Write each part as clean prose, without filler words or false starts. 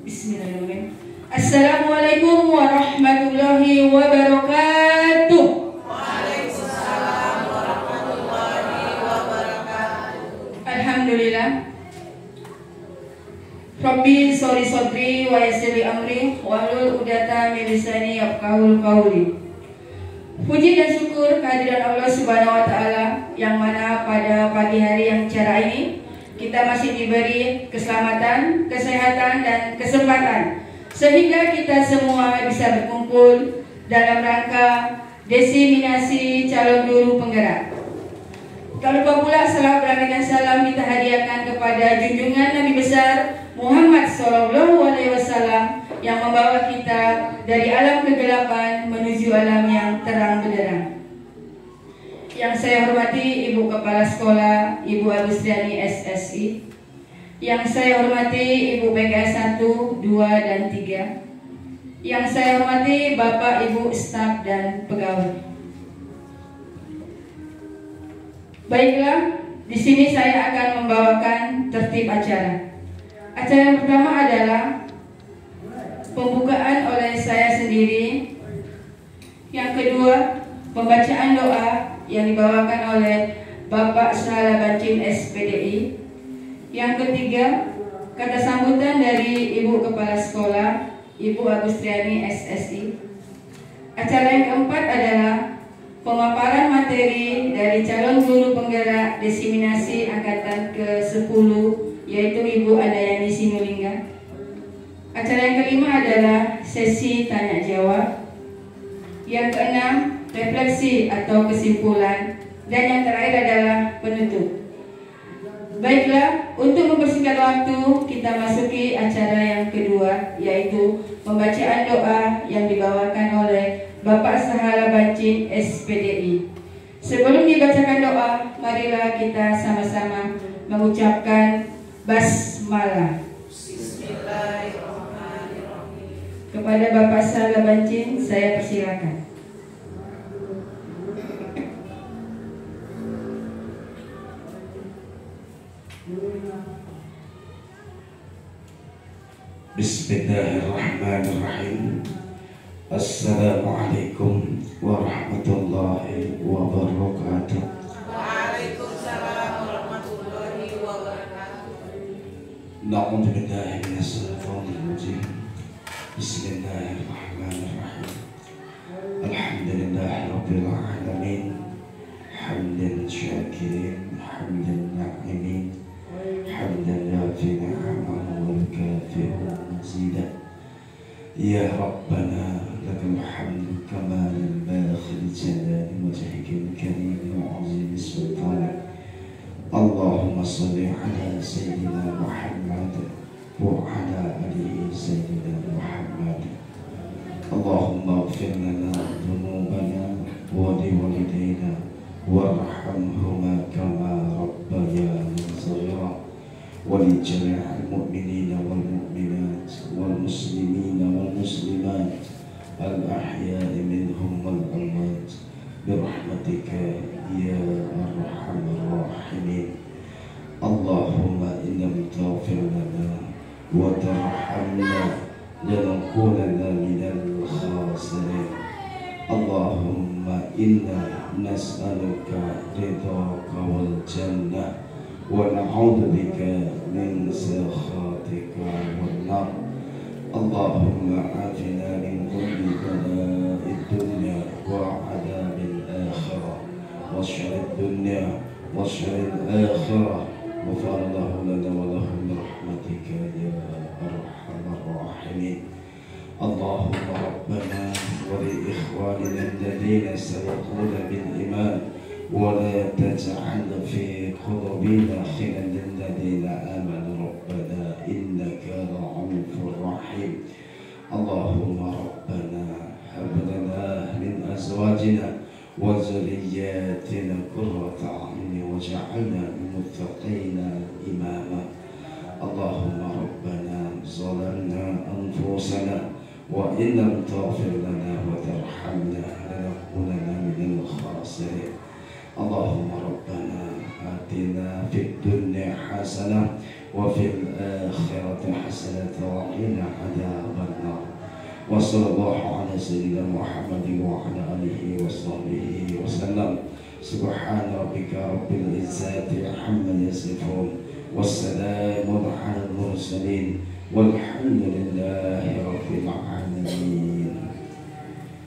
Bismillahirrahmanirrahim. Assalamualaikum warahmatullahi wabarakatuh. Waalaikumsalam warahmatullahi wabarakatuh. Alhamdulillah. Rabbi sholli sodri wa yassir li amri wahlul 'uqdatam min lisani yafqahul qawli. Puji dan syukur kehadiran Allah Subhanahu wa taala yang mana pada pagi hari yang cerah ini kita masih diberi keselamatan, kesehatan dan kesempatan sehingga kita semua bisa berkumpul dalam rangka desiminasi calon guru penggerak. Tak lupa pula salam dan salam kita hadiahkan kepada junjungan Nabi besar Muhammad SAW yang membawa kita dari alam kegelapan menuju alam yang terang benderang. Yang saya hormati Ibu Kepala Sekolah, Ibu Agustiani SSI. Yang saya hormati Ibu PKS 1, 2, dan 3. Yang saya hormati Bapak, Ibu, staf, dan pegawai. Baiklah, di sini saya akan membawakan tertib acara. Acara yang pertama adalah pembukaan oleh saya sendiri. Yang kedua, pembacaan doa yang dibawakan oleh Bapak Sahala Bancin SPDI. Yang ketiga, kata sambutan dari Ibu Kepala Sekolah, Ibu Agustiani SSI. Acara yang keempat adalah pemaparan materi dari calon guru penggerak desiminasi angkatan ke-10, yaitu Ibu Andayani Sinulinga. Acara yang kelima adalah sesi tanya jawab. Yang keenam, refleksi atau kesimpulan. Dan yang terakhir adalah penutup. Baiklah, untuk mempersingkat waktu, kita masuki acara yang kedua, yaitu pembacaan doa yang dibawakan oleh Bapak Sahala Bancin SPDI. Sebelum dibacakan doa, marilah kita sama-sama mengucapkan basmalah. Bismillahirrahmanirrahim. Kepada Bapak Sahala Bancin, saya persilakan. Bismillahirrahmanirrahim. Assalamualaikum warahmatullahi wabarakatuh. Waalaikumsalam warahmatullahi wabarakatuh. Na'udzu billahi minasyaitonir rajim. Bismillahirrahmanirrahim. Alhamdulillahirabbil alamin. Hamdan syakirin, hamdan na'imin, hamdan yafi ni'amahu wal kafiru mazidah. Ya Rabbana lakal hamdu kama yanbaghi li jalali wajhikal karim wa 'azimi sultanik. Allahumma shalli ala sayyidina Muhammad wa ala ali sayyidina Muhammad. Allahumma ighfir lana dhunubana wa liwalidayna warhamhuma kama rabbayana shaghira. ولجميع المؤمنين والمؤمنات والمسلمين والمسلمات الأحياء منهم والأموات برحمتك يا أرحم الراحمين. اللهم إن لم تغفر لنا وترحمنا لنكونن من الخاسرين. اللهم إنا نسألك رضاك والجنة ونعوذ بك من سخطك والنار. اللهم عافنا من كل بلاء الدنيا وعذاب الآخرة وشر الدنيا وشر الآخرة. غفر الله لنا ولهم برحمتك يا أرحم الراحمين. اللهم ربنا ولإخواننا الذين سبقونا بالإيمان ولا تجعل في قلوبنا خلا للذين آمنوا ربنا إنك رؤوف رحيم. اللهم ربنا هب لنا من أزواجنا وذرياتنا قرة أعين واجعلنا للمتقين إماما. اللهم ربنا ظلمنا أنفسنا وإن لم تغفر لنا وترحمنا لنكونن من الخاسرين. اللهم ربنا آتنا في الدنيا حسنة وفي الآخرة حسنة وقنا عذاب النار. وصلى الله على سيدنا محمد وعلى آله وصحبه وسلم. سبحان ربك رب العزة عما يصفون والسلام على المرسلين والحمد لله رب العالمين.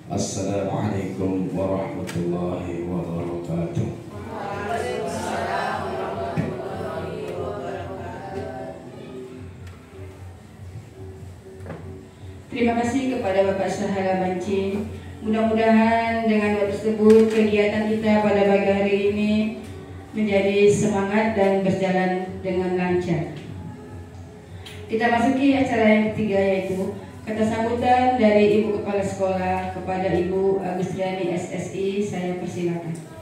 السلام عليكم ورحمة الله وبركاته. Terima kasih kepada Bapak Sahala Bancin. Mudah-mudahan dengan doa tersebut kegiatan kita pada pagi hari ini menjadi semangat dan berjalan dengan lancar. Kita masuki acara yang ketiga, yaitu kata sambutan dari Ibu Kepala Sekolah kepada Ibu Agustriani SSI. Saya persilakan.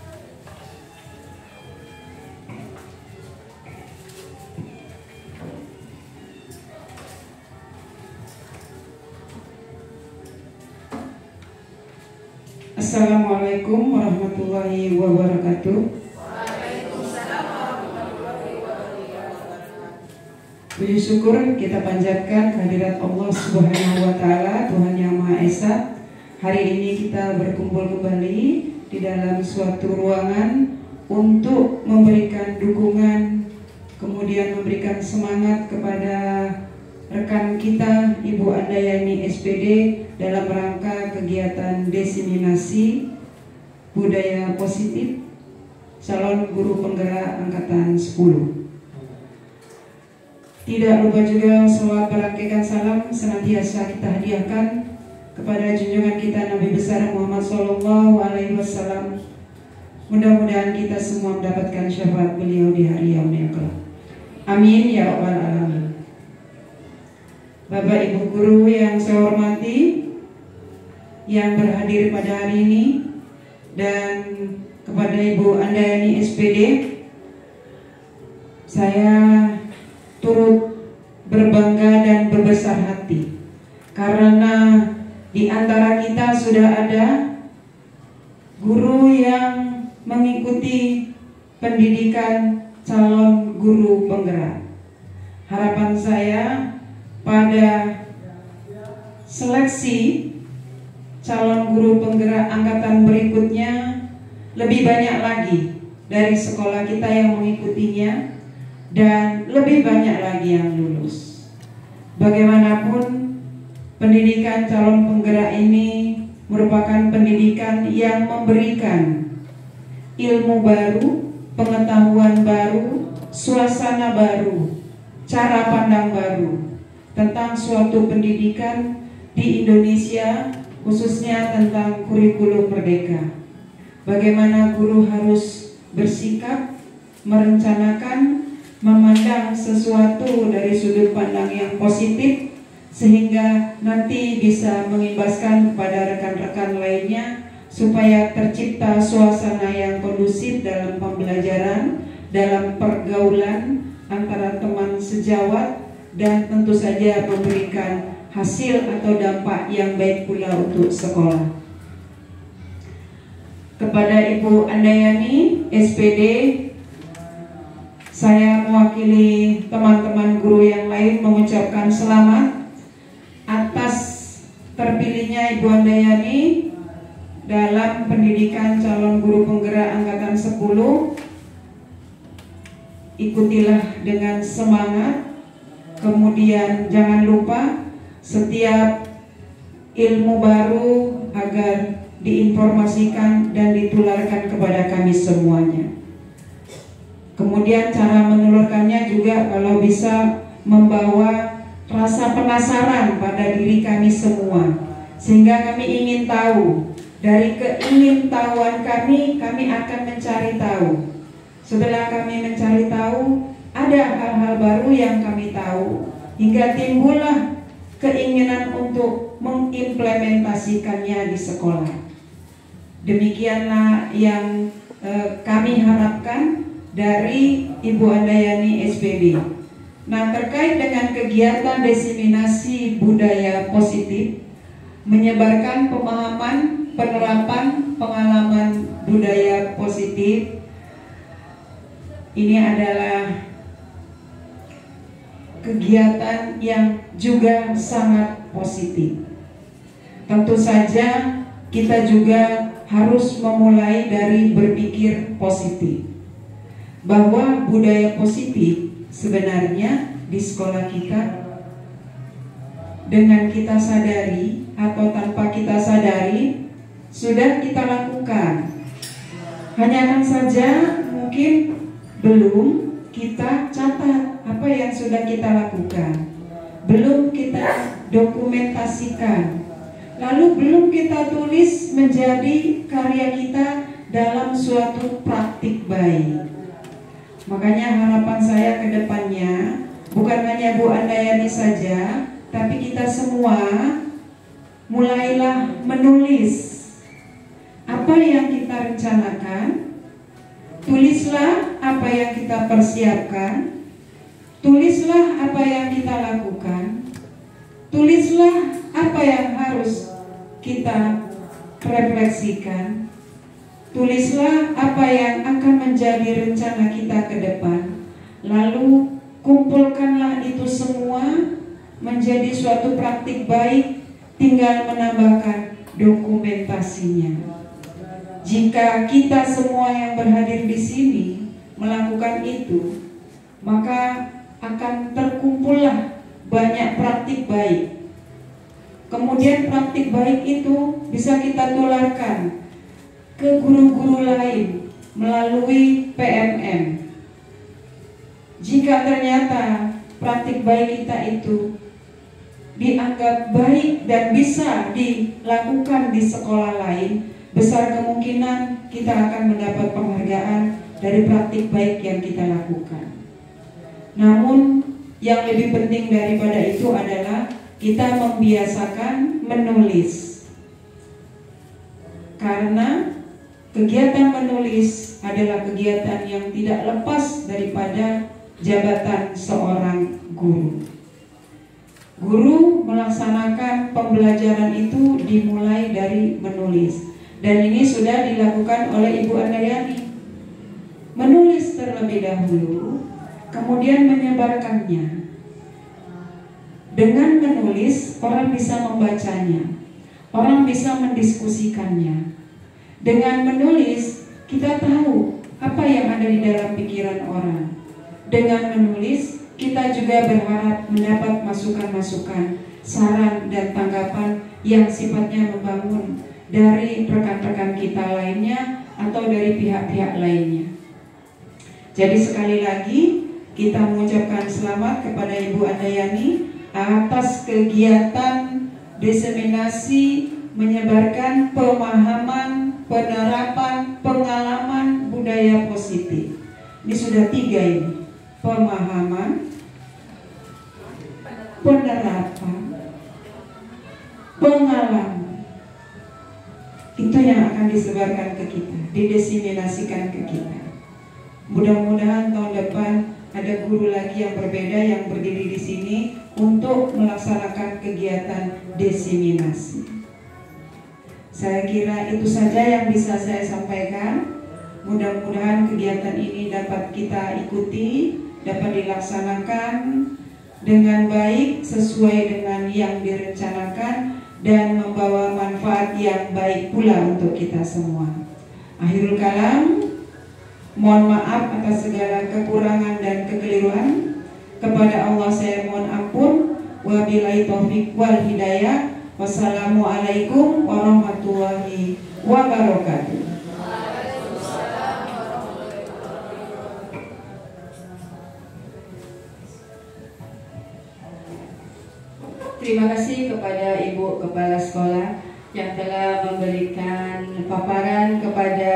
Assalamualaikum warahmatullahi wabarakatuh. Waalaikumsalam warahmatullahi wabarakatuh. Puji syukur kita panjatkan kehadirat Allah Subhanahu wa Ta'ala, Tuhan Yang Maha Esa. Hari ini kita berkumpul kembali di dalam suatu ruangan untuk memberikan dukungan, kemudian memberikan semangat kepada rekan kita Ibu Andayani SPD dalam rangka kegiatan diseminasi budaya positif calon guru penggerak angkatan 10. Tidak lupa juga selawat berangkaikan salam senantiasa kita hadiahkan kepada junjungan kita Nabi besar Muhammad SAW. Mudah-mudahan kita semua mendapatkan syafaat beliau di hari yaumil kelak. Amin ya rabbal alamin. Bapak Ibu guru yang saya hormati, yang berhadir pada hari ini, dan kepada Ibu Andayani SPD, saya turut berbangga dan berbesar hati karena di antara kita sudah ada guru yang mengikuti pendidikan calon guru penggerak. Harapan saya pada seleksi calon guru penggerak angkatan berikutnya lebih banyak lagi dari sekolah kita yang mengikutinya dan lebih banyak lagi yang lulus. Bagaimanapun pendidikan calon penggerak ini merupakan pendidikan yang memberikan ilmu baru, pengetahuan baru, suasana baru, cara pandang baru tentang suatu pendidikan di Indonesia, khususnya tentang kurikulum merdeka. Bagaimana guru harus bersikap, merencanakan, memandang sesuatu dari sudut pandang yang positif, sehingga nanti bisa mengimbaskan kepada rekan-rekan lainnya supaya tercipta suasana yang kondusif dalam pembelajaran, dalam pergaulan antara teman sejawat, dan tentu saja memberikan hasil atau dampak yang baik pula untuk sekolah. Kepada Ibu Andayani SPD, saya mewakili teman-teman guru yang lain mengucapkan selamat atas terpilihnya Ibu Andayani dalam pendidikan calon guru penggerak angkatan 10. Ikutilah dengan semangat. Kemudian jangan lupa setiap ilmu baru agar diinformasikan dan ditularkan kepada kami semuanya. Kemudian cara menulurkannya juga kalau bisa membawa rasa penasaran pada diri kami semua, sehingga kami ingin tahu. Dari keingintahuan kami akan mencari tahu. Setelah kami mencari tahu, ada hal-hal baru yang kami tahu, hingga timbullah keinginan untuk mengimplementasikannya di sekolah. Demikianlah yang kami harapkan dari Ibu Andayani SPD. Nah, terkait dengan kegiatan diseminasi budaya positif, menyebarkan pemahaman, penerapan pengalaman budaya positif, ini adalah kegiatan yang juga sangat positif. Tentu saja kita juga harus memulai dari berpikir positif, bahwa budaya positif sebenarnya di sekolah kita, dengan kita sadari atau tanpa kita sadari, sudah kita lakukan. Hanya saja mungkin belum kita catat apa yang sudah kita lakukan, belum kita dokumentasikan, lalu belum kita tulis menjadi karya kita dalam suatu praktik baik. Makanya harapan saya ke depannya bukan hanya Bu Andayani saja, tapi kita semua mulailah menulis apa yang kita rencanakan. Tulislah apa yang kita persiapkan, tulislah apa yang kita lakukan, tulislah apa yang harus kita refleksikan, tulislah apa yang akan menjadi rencana kita ke depan. Lalu kumpulkanlah itu semua menjadi suatu praktik baik, tinggal menambahkan dokumentasinya. Jika kita semua yang berhadir di sini melakukan itu, maka akan terkumpullah banyak praktik baik. Kemudian praktik baik itu bisa kita tularkan ke guru-guru lain melalui PMM. Jika ternyata praktik baik kita itu dianggap baik dan bisa dilakukan di sekolah lain, besar kemungkinan kita akan mendapat penghargaan dari praktik baik yang kita lakukan. Namun yang lebih penting daripada itu adalah kita membiasakan menulis. Karena kegiatan menulis adalah kegiatan yang tidak lepas daripada jabatan seorang guru. Guru melaksanakan pembelajaran itu dimulai dari menulis. Dan ini sudah dilakukan oleh Ibu Andayani. Menulis terlebih dahulu, kemudian menyebarkannya. Dengan menulis, orang bisa membacanya, orang bisa mendiskusikannya. Dengan menulis, kita tahu apa yang ada di dalam pikiran orang. Dengan menulis, kita juga berharap mendapat masukan-masukan, saran dan tanggapan yang sifatnya membangun dari rekan-rekan kita lainnya atau dari pihak-pihak lainnya. Jadi sekali lagi kita mengucapkan selamat kepada Ibu Andayani atas kegiatan diseminasi menyebarkan pemahaman, penerapan, pengalaman budaya positif. Ini sudah 3 ini. Pemahaman, penerapan, pengalaman. Itu yang akan disebarkan ke kita, didiseminasikan ke kita. Mudah-mudahan tahun depan ada guru lagi yang berbeda yang berdiri di sini untuk melaksanakan kegiatan diseminasi. Saya kira itu saja yang bisa saya sampaikan. Mudah-mudahan kegiatan ini dapat kita ikuti, dapat dilaksanakan dengan baik sesuai dengan yang direncanakan dan membawa manfaat yang baik pula untuk kita semua. Akhirul kalam, mohon maaf atas segala kekurangan dan kekeliruan. Kepada Allah saya mohon ampun. Wabillahi taufik wal hidayah. Wassalamualaikum warahmatullahi wabarakatuh. Terima kasih kepada Ibu Kepala Sekolah yang telah memberikan paparan kepada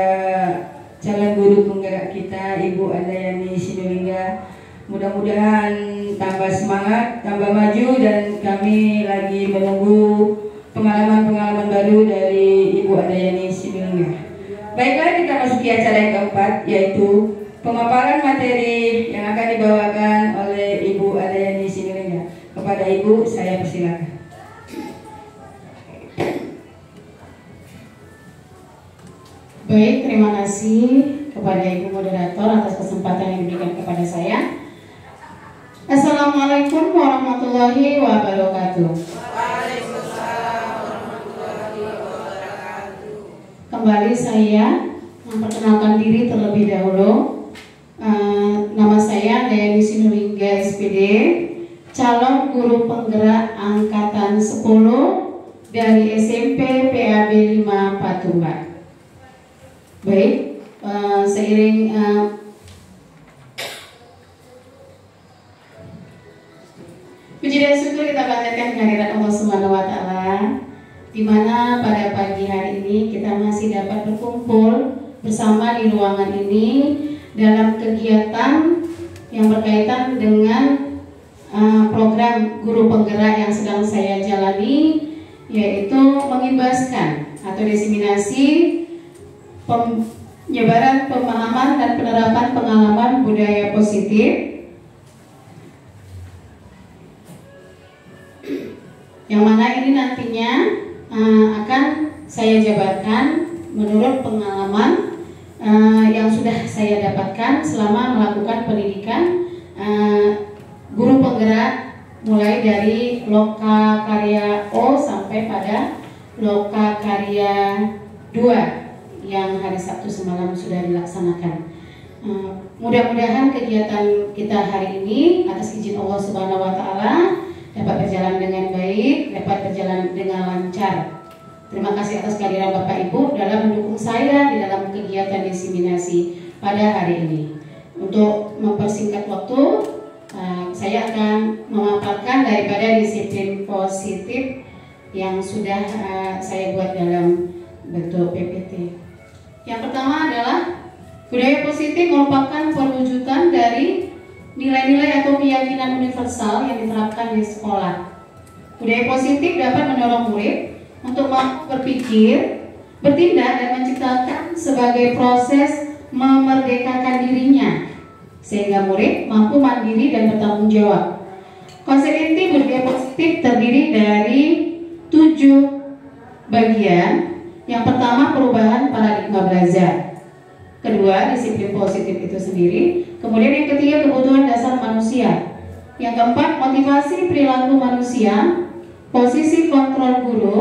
calon guru penggerak kita, Ibu Andayani Sinulinga. Mudah-mudahan tambah semangat, tambah maju, dan kami lagi menunggu pengalaman-pengalaman baru dari Ibu Andayani Sinulinga. Baiklah, kita masuki acara yang keempat, yaitu pemaparan materi yang akan dibawakan oleh Ibu Andayani Sinulinga. Kepada Ibu, saya persilakan. Baik, terima kasih kepada Ibu Moderator atas kesempatan yang diberikan kepada saya. Assalamualaikum warahmatullahi wabarakatuh. Waalaikumsalam warahmatullahi wabarakatuh. Kembali saya memperkenalkan diri terlebih dahulu. Nama saya Dayani Sinulinga SPD, calon guru penggerak angkatan 10 dari SMP PAB 5 Patumba. Baik, seiring puji dan syukur kita panjatkan kehadirat Allah Subhanahu wa taala, di mana pada pagi hari ini kita masih dapat berkumpul bersama di ruangan ini dalam kegiatan yang berkaitan dengan program guru penggerak yang sedang saya jalani, yaitu mengimbaskan atau diseminasi penyebaran pemahaman dan penerapan pengalaman budaya positif, yang mana ini nantinya akan saya jabarkan menurut pengalaman yang sudah saya dapatkan selama melakukan pendidikan guru penggerak, mulai dari Loka Karya O sampai pada Loka Karya 2 yang hari Sabtu semalam sudah dilaksanakan. Mudah-mudahan kegiatan kita hari ini atas izin Allah Subhanahu wa taala dapat berjalan dengan baik, dapat berjalan dengan lancar. Terima kasih atas kehadiran Bapak Ibu dalam mendukung saya di dalam kegiatan diseminasi pada hari ini. Untuk mempersingkat waktu, saya akan memaparkan daripada disiplin positif yang sudah saya buat dalam bentuk PPT. Yang pertama adalah budaya positif merupakan perwujudan dari nilai-nilai atau keyakinan universal yang diterapkan di sekolah. Budaya positif dapat mendorong murid untuk mampu berpikir, bertindak, dan menciptakan sebagai proses memerdekakan dirinya, sehingga murid mampu mandiri dan bertanggung jawab. Konsep inti budaya positif terdiri dari 7 bagian. Yang pertama, perubahan paradigma belajar. Kedua, disiplin positif itu sendiri. Kemudian yang ketiga, kebutuhan dasar manusia. Yang keempat, motivasi perilaku manusia. Posisi kontrol guru.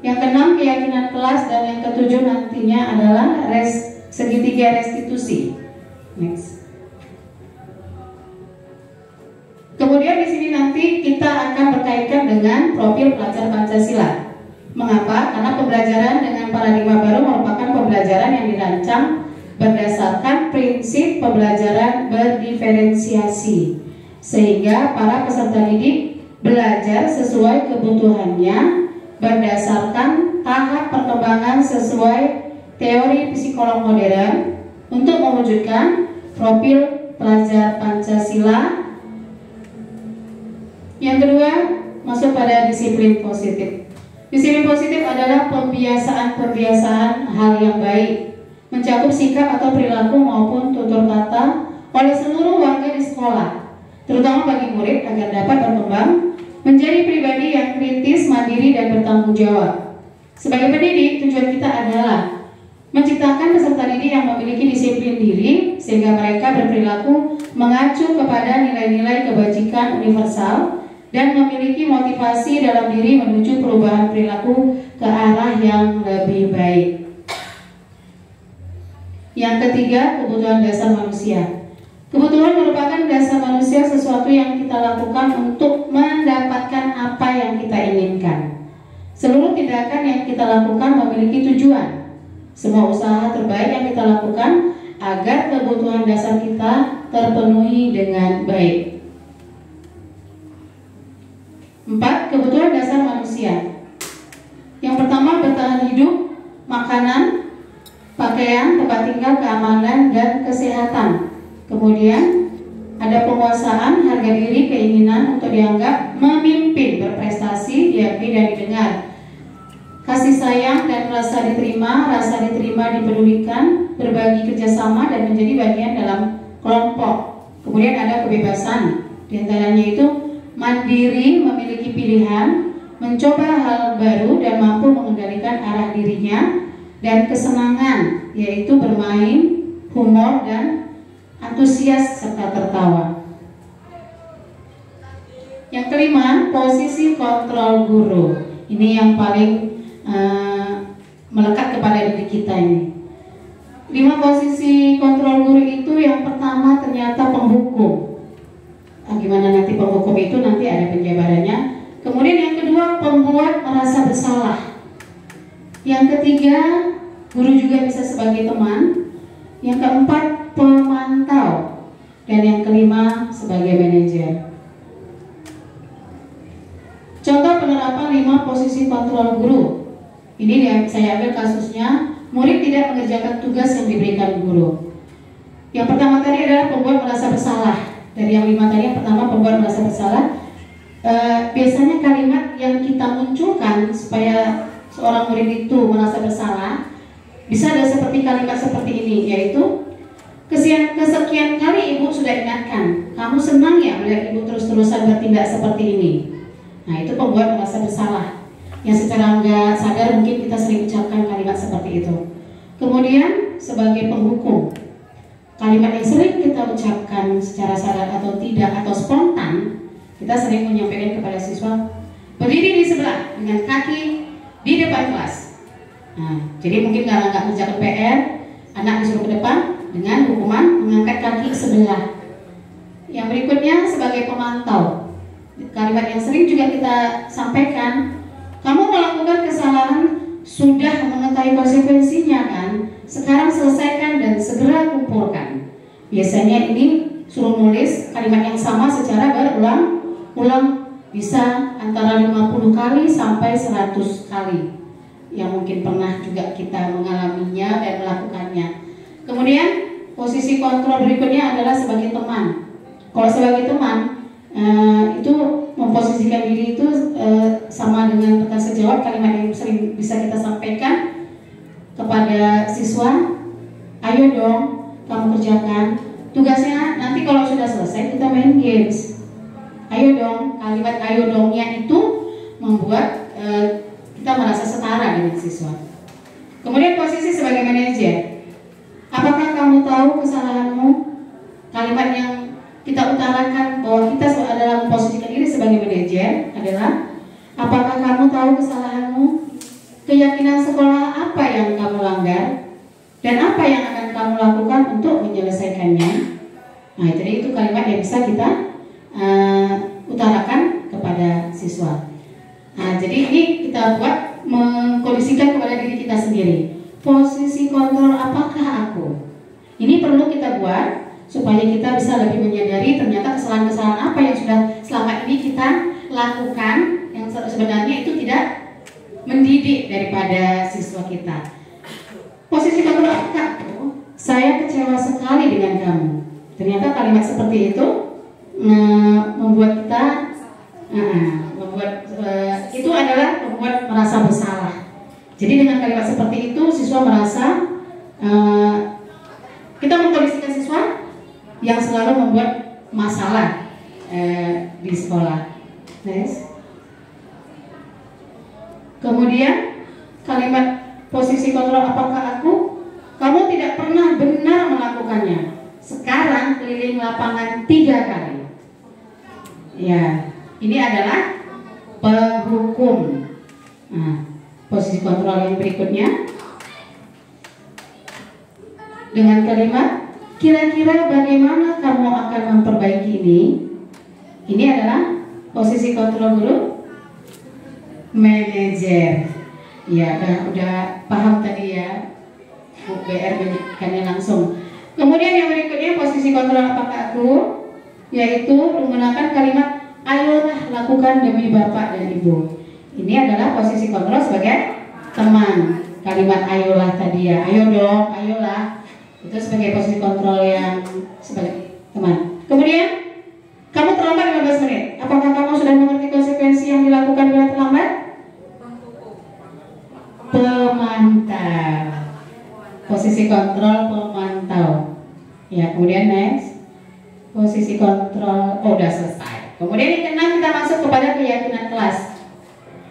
Yang keenam, keyakinan kelas. Dan yang ketujuh nantinya adalah segitiga restitusi. Next. Kemudian di sini nanti kita akan berkaitkan dengan profil pelajar Pancasila. Mengapa? Karena pembelajaran dengan paradigma baru merupakan pembelajaran yang dirancang berdasarkan prinsip pembelajaran berdiferensiasi, sehingga para peserta didik belajar sesuai kebutuhannya berdasarkan tahap perkembangan sesuai teori psikolog modern untuk mewujudkan profil pelajar Pancasila. Yang kedua, masuk pada disiplin positif. Disiplin positif adalah pembiasaan-pembiasaan hal yang baik, mencakup sikap atau perilaku maupun tutur kata oleh seluruh warga di sekolah, terutama bagi murid agar dapat berkembang menjadi pribadi yang kritis, mandiri, dan bertanggung jawab. Sebagai pendidik, tujuan kita adalah menciptakan peserta didik yang memiliki disiplin diri sehingga mereka berperilaku mengacu kepada nilai-nilai kebajikan universal dan memiliki motivasi dalam diri menuju perubahan perilaku ke arah yang lebih baik. Yang ketiga, kebutuhan dasar manusia. Kebutuhan merupakan dasar manusia, sesuatu yang kita lakukan untuk mendapatkan apa yang kita inginkan. Seluruh tindakan yang kita lakukan memiliki tujuan. Semua usaha terbaik yang kita lakukan agar kebutuhan dasar kita terpenuhi dengan baik. 4. Kebutuhan dasar manusia. Yang pertama, bertahan hidup, makanan, pakaian, tempat tinggal, keamanan, dan kesehatan. Kemudian ada penguasaan, harga diri, keinginan untuk dianggap memimpin, berprestasi, diakui dan didengar. Kasih sayang dan rasa diterima dipedulikan, berbagi kerjasama, dan menjadi bagian dalam kelompok. Kemudian ada kebebasan, diantaranya itu mandiri, memiliki pilihan, mencoba hal baru, dan mampu mengendalikan arah dirinya, dan kesenangan, yaitu bermain, humor, dan antusias serta tertawa. Yang kelima, posisi kontrol guru. Ini yang paling melekat kepada diri kita ini. 5 posisi kontrol guru itu, yang pertama ternyata penghukum. Gimana nanti penghukum itu nanti ada penjabarannya. Kemudian yang kedua, pembuat merasa bersalah. Yang ketiga, guru juga bisa sebagai teman. Yang keempat, pemantau. Dan yang kelima, sebagai manajer. Contoh penerapan 5 posisi kontrol guru. Ini yang saya ambil kasusnya, murid tidak mengerjakan tugas yang diberikan guru. Yang pertama tadi adalah pembuat merasa bersalah. Dari yang 5 tadi, yang pertama pembuat merasa bersalah. Biasanya kalimat yang kita munculkan supaya seorang murid itu merasa bersalah bisa ada seperti kalimat seperti ini, yaitu kesekian kali ibu sudah ingatkan, kamu senang ya melihat ibu terus-terusan bertindak seperti ini. Nah, itu pembuat merasa bersalah, yang secara nggak sadar mungkin kita sering ucapkan kalimat seperti itu. Kemudian sebagai penghukum, kalimat yang sering kita ucapkan secara sadar atau tidak atau spontan, kita sering menyampaikan kepada siswa, berdiri di sebelah dengan kaki di depan kelas. Nah, jadi mungkin karena nggak mengerjakan PR, anak disuruh ke depan dengan hukuman mengangkat kaki sebelah. Yang berikutnya sebagai pemantau, kalimat yang sering juga kita sampaikan, kamu melakukan kesalahan sudah mengetahui konsekuensinya kan? Sekarang selesaikan dan segera kumpulkan. Biasanya ini suruh nulis kalimat yang sama secara berulang-ulang, bisa antara 50 kali sampai 100 kali. Yang mungkin pernah juga kita mengalaminya dan melakukannya. Kemudian posisi kontrol berikutnya adalah sebagai teman. Kalau sebagai teman, itu memposisikan diri itu sama dengan rekan sejawat, kalimat yang sering bisa kita sampaikan kepada siswa, ayo dong kamu kerjakan tugasnya, nanti kalau sudah selesai kita main games. Ayo dong, kalimat ayo dongnya itu membuat kita merasa setara dengan siswa. Kemudian posisi sebagai manajer, apakah kamu tahu kesalahanmu? Kalimat yang kita utarakan bahwa kita adalah memposisikan diri sebagai manajer adalah, apakah kamu tahu kesalahanmu? Keyakinan sekolah apa yang kamu langgar? Dan apa yang akan kamu lakukan untuk menyelesaikannya? Nah, jadi itu kalimat yang bisa kita utarakan kepada siswa. Nah, jadi ini kita buat mengkondisikan kepada diri kita sendiri. Posisi kontrol apakah aku? Ini perlu kita buat supaya kita bisa lebih menyadari ternyata kesalahan-kesalahan apa yang sudah selama ini kita lakukan yang sebenarnya itu tidak mendidik daripada siswa kita. Posisi kontrol apakah aku? Saya kecewa sekali dengan kamu. Ternyata kalimat seperti itu membuat kita itu adalah membuat merasa bersalah. Jadi dengan kalimat seperti itu siswa merasa kita mengkondisikan siswa yang selalu membuat masalah di sekolah. Next. Kemudian kalimat posisi kontrol apakah aku? Kamu tidak pernah benar melakukannya. Sekarang keliling lapangan 3 kali. Ya, ini adalah penghukum. Nah, posisi kontrol yang berikutnya dengan kalimat kira-kira bagaimana kamu akan memperbaiki ini? Ini adalah posisi kontrol guru manajer. Ya, udah paham tadi ya, Bu BR menjelaskannya langsung. Kemudian yang berikutnya posisi kontrol apakah aku, yaitu menggunakan kalimat ayolah lakukan demi Bapak dan Ibu. Ini adalah posisi kontrol sebagai teman. Kalimat ayolah tadi ya, ayo dong, ayolah. Itu sebagai posisi kontrol yang sebagai teman. Kemudian kamu terlambat 15 menit. Apakah kamu sudah mengerti konsekuensi yang dilakukan bila terlambat? Pemantau. Posisi kontrol pemantau. Ya, kemudian next. Posisi kontrol, udah selesai. Kemudian yang keenam kita masuk kepada keyakinan kelas.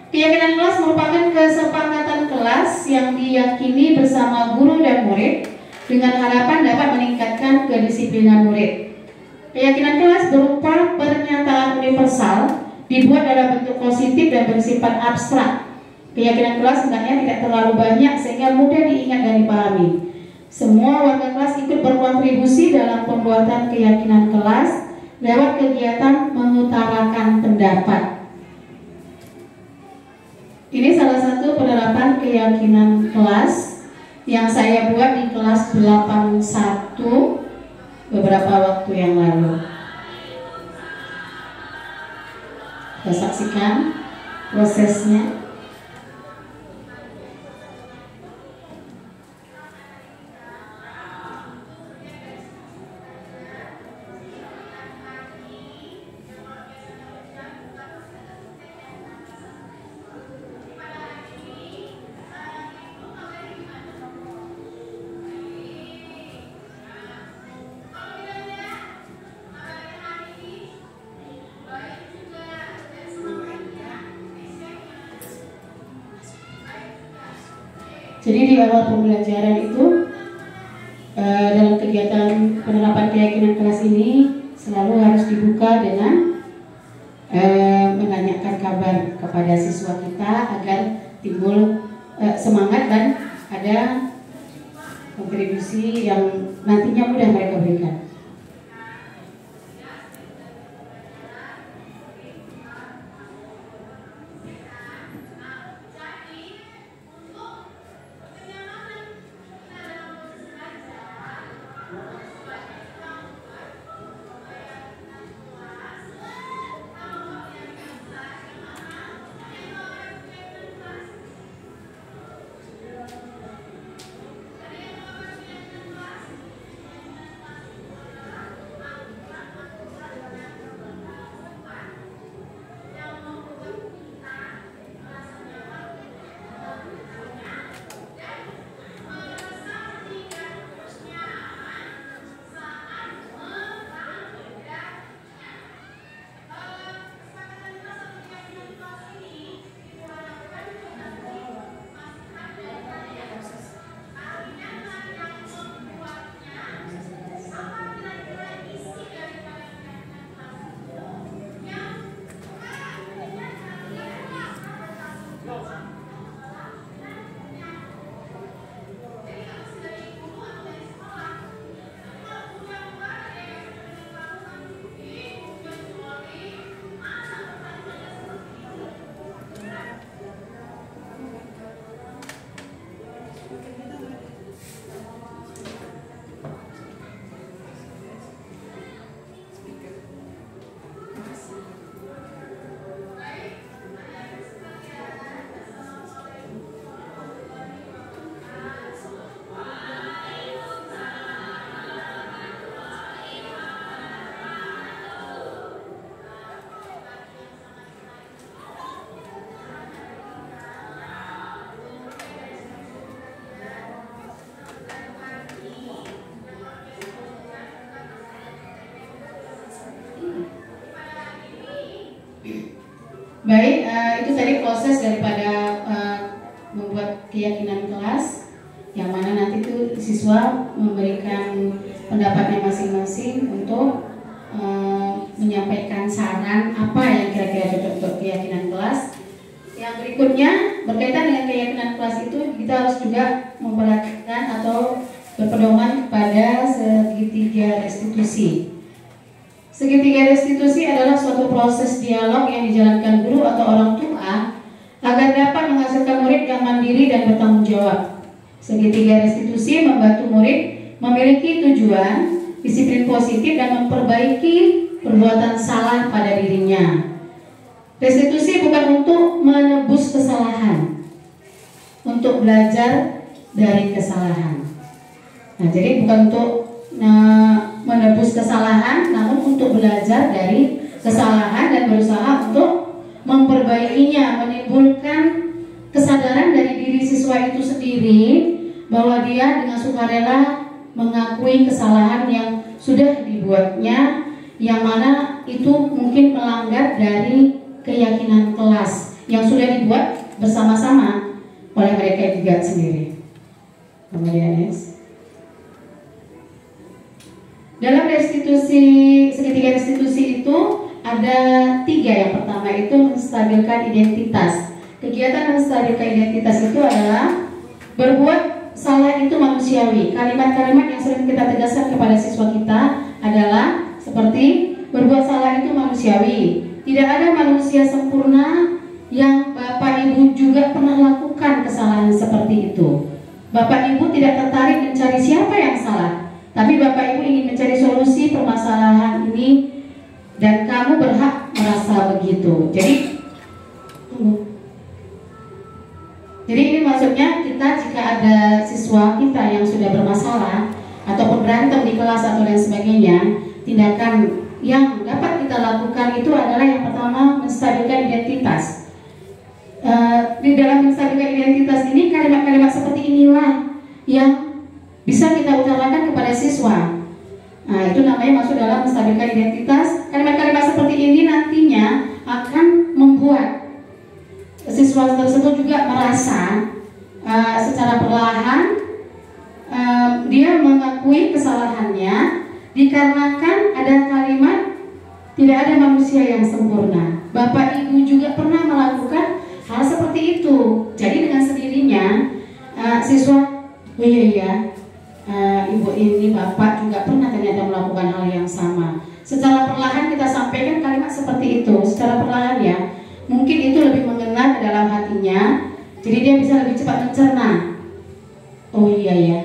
Keyakinan kelas merupakan kesepakatan kelas yang diyakini bersama guru dan murid dengan harapan dapat meningkatkan kedisiplinan murid. Keyakinan kelas berupa pernyataan universal dibuat dalam bentuk positif dan bersifat abstrak. Keyakinan kelas hendaknya tidak terlalu banyak sehingga mudah diingat dan dipahami. Semua warga kelas ikut berkontribusi dalam pembuatan keyakinan kelas lewat kegiatan mengutarakan pendapat. Ini salah satu penerapan keyakinan kelas yang saya buat di kelas 81 beberapa waktu yang lalu. Kita saksikan prosesnya. Jadi di awal pembelajaran itu dalam kegiatan penerapan keyakinan kelas ini selalu harus dibuka dengan menanyakan kabar kepada siswa kita agar timbul semangat dan ada kontribusi yang nantinya mudah mereka berikan. Baik, itu tadi proses daripada membuat keyakinan kelas, yang mana nanti itu siswa memberikan pendapatnya masing-masing untuk menyampaikan saran apa yang kira-kira cocok untuk keyakinan kelas. Yang berikutnya berkaitan dengan keyakinan kelas itu kita harus juga memperhatikan atau berpedoman pada segitiga restitusi. Segitiga restitusi adalah suatu proses dialog yang dijalankan guru atau orang tua agar dapat menghasilkan murid yang mandiri dan bertanggung jawab. Segitiga restitusi membantu murid memiliki tujuan, disiplin positif dan memperbaiki perbuatan salah pada dirinya. Restitusi bukan untuk menebus kesalahan, untuk belajar dari kesalahan. Nah, jadi bukan untuk menebus kesalahan, namun untuk belajar dari kesalahan dan berusaha untuk memperbaikinya, menimbulkan kesadaran dari diri siswa itu sendiri bahwa dia dengan sukarela mengakui kesalahan yang sudah dibuatnya, yang mana itu mungkin melanggar dari keyakinan kelas yang sudah dibuat bersama-sama oleh mereka juga sendiri. Kemudian dalam restitusi, segitiga restitusi itu ada 3. Yang pertama itu menstabilkan identitas. Kegiatan menstabilkan identitas itu adalah berbuat salah itu manusiawi. Kalimat-kalimat yang sering kita tegaskan kepada siswa kita adalah seperti berbuat salah itu manusiawi. Tidak ada manusia sempurna yang Bapak Ibu juga pernah lakukan kesalahan seperti itu. Bapak Ibu tidak tertarik mencari siapa yang salah, tapi Bapak Ibu ingin mencari solusi permasalahan ini, dan kamu berhak merasa begitu. Jadi ini maksudnya kita jika ada siswa kita yang sudah bermasalah ataupun berantem di kelas atau lain sebagainya, tindakan yang dapat kita lakukan itu adalah yang pertama menstabilkan identitas. Di dalam menstabilkan identitas ini kalimat-kalimat seperti inilah yang bisa kita utarakan kepada siswa. Nah, itu namanya masuk dalam menstabilkan identitas. Kalimat-kalimat seperti ini nantinya akan membuat siswa tersebut juga merasa secara perlahan dia mengakui kesalahannya, dikarenakan ada kalimat tidak ada manusia yang sempurna. Bapak Ibu juga pernah melakukan hal seperti itu. Jadi dengan sendirinya siswa, oh iya, Ibu ini Bapak juga pernah ternyata melakukan hal yang sama. Secara perlahan kita sampaikan kalimat seperti itu, secara perlahan ya. Mungkin itu lebih mengena ke dalam hatinya, jadi dia bisa lebih cepat mencerna. Oh iya ya,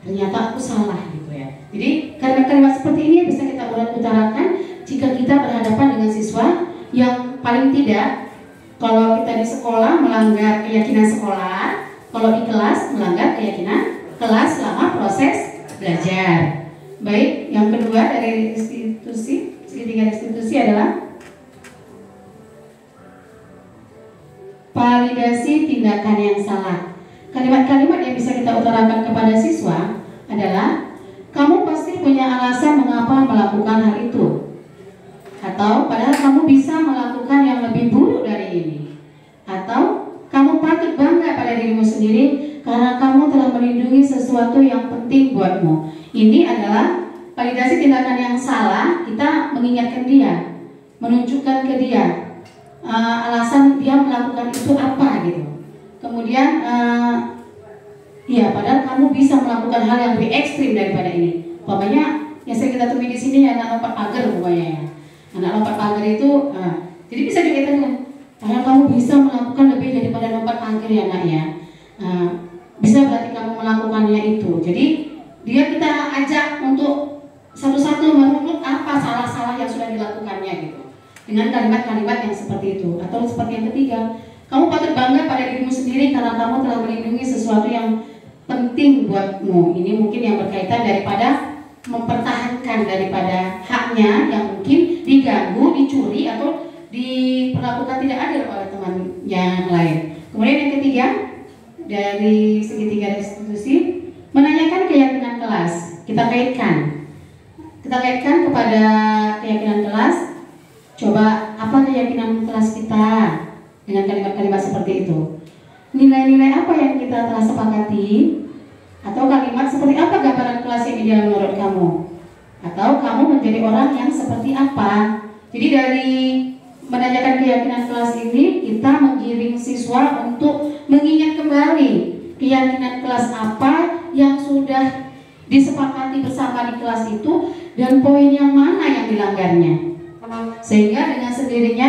ternyata aku salah gitu ya. Jadi kalimat-kalimat seperti ini bisa kita utarakan jika kita berhadapan dengan siswa yang paling tidak, kalau kita di sekolah melanggar keyakinan sekolah, kalau di kelas melanggar keyakinan kelas selama proses belajar. Baik, yang kedua dari segitiga restitusi adalah validasi tindakan yang salah. Kalimat-kalimat yang bisa kita utarakan kepada siswa adalah, kamu pasti punya alasan mengapa melakukan hal itu, atau padahal kamu bisa melakukan yang lebih buruk dari ini, atau kamu patut bangga pada dirimu sendiri karena kamu telah melindungi sesuatu yang penting buatmu. Ini adalah validasi tindakan yang salah. Kita mengingatkan dia, menunjukkan ke dia alasan dia melakukan itu apa gitu. Kemudian ya padahal kamu bisa melakukan hal yang lebih ekstrim daripada ini. Umpamanya yang sering kita temui di sini anak lompat pagar umpamanya ya. Anak lompat pagar itu jadi bisa dikatakan, padahal kamu bisa melakukan lebih daripada lompat pagar ya nak ya. Bisa berarti kamu melakukannya itu. Jadi dia kita ajak untuk satu-satu merunut apa salah-salah yang sudah dilakukannya gitu, dengan kalimat-kalimat yang seperti itu. Atau seperti yang ketiga, kamu patut bangga pada dirimu sendiri karena kamu telah melindungi sesuatu yang penting buatmu. Ini mungkin yang berkaitan daripada mempertahankan daripada haknya yang mungkin diganggu, dicuri atau diperlakukan tidak adil oleh teman yang lain. Kemudian yang ketiga, dari segitiga restitusi, menanyakan keyakinan kelas. Kita kaitkan kepada keyakinan kelas. Coba apa keyakinan kelas kita dengan kalimat-kalimat seperti itu? Nilai-nilai apa yang kita telah sepakati? Atau kalimat seperti apa gambaran kelas yang ideal menurut kamu? Atau kamu menjadi orang yang seperti apa? Jadi dari menanyakan keyakinan kelas ini, kita menggiring siswa untuk mengingat kembali keyakinan kelas apa yang sudah disepakati bersama di kelas itu, dan poin yang mana yang dilanggarnya. Sehingga dengan sendirinya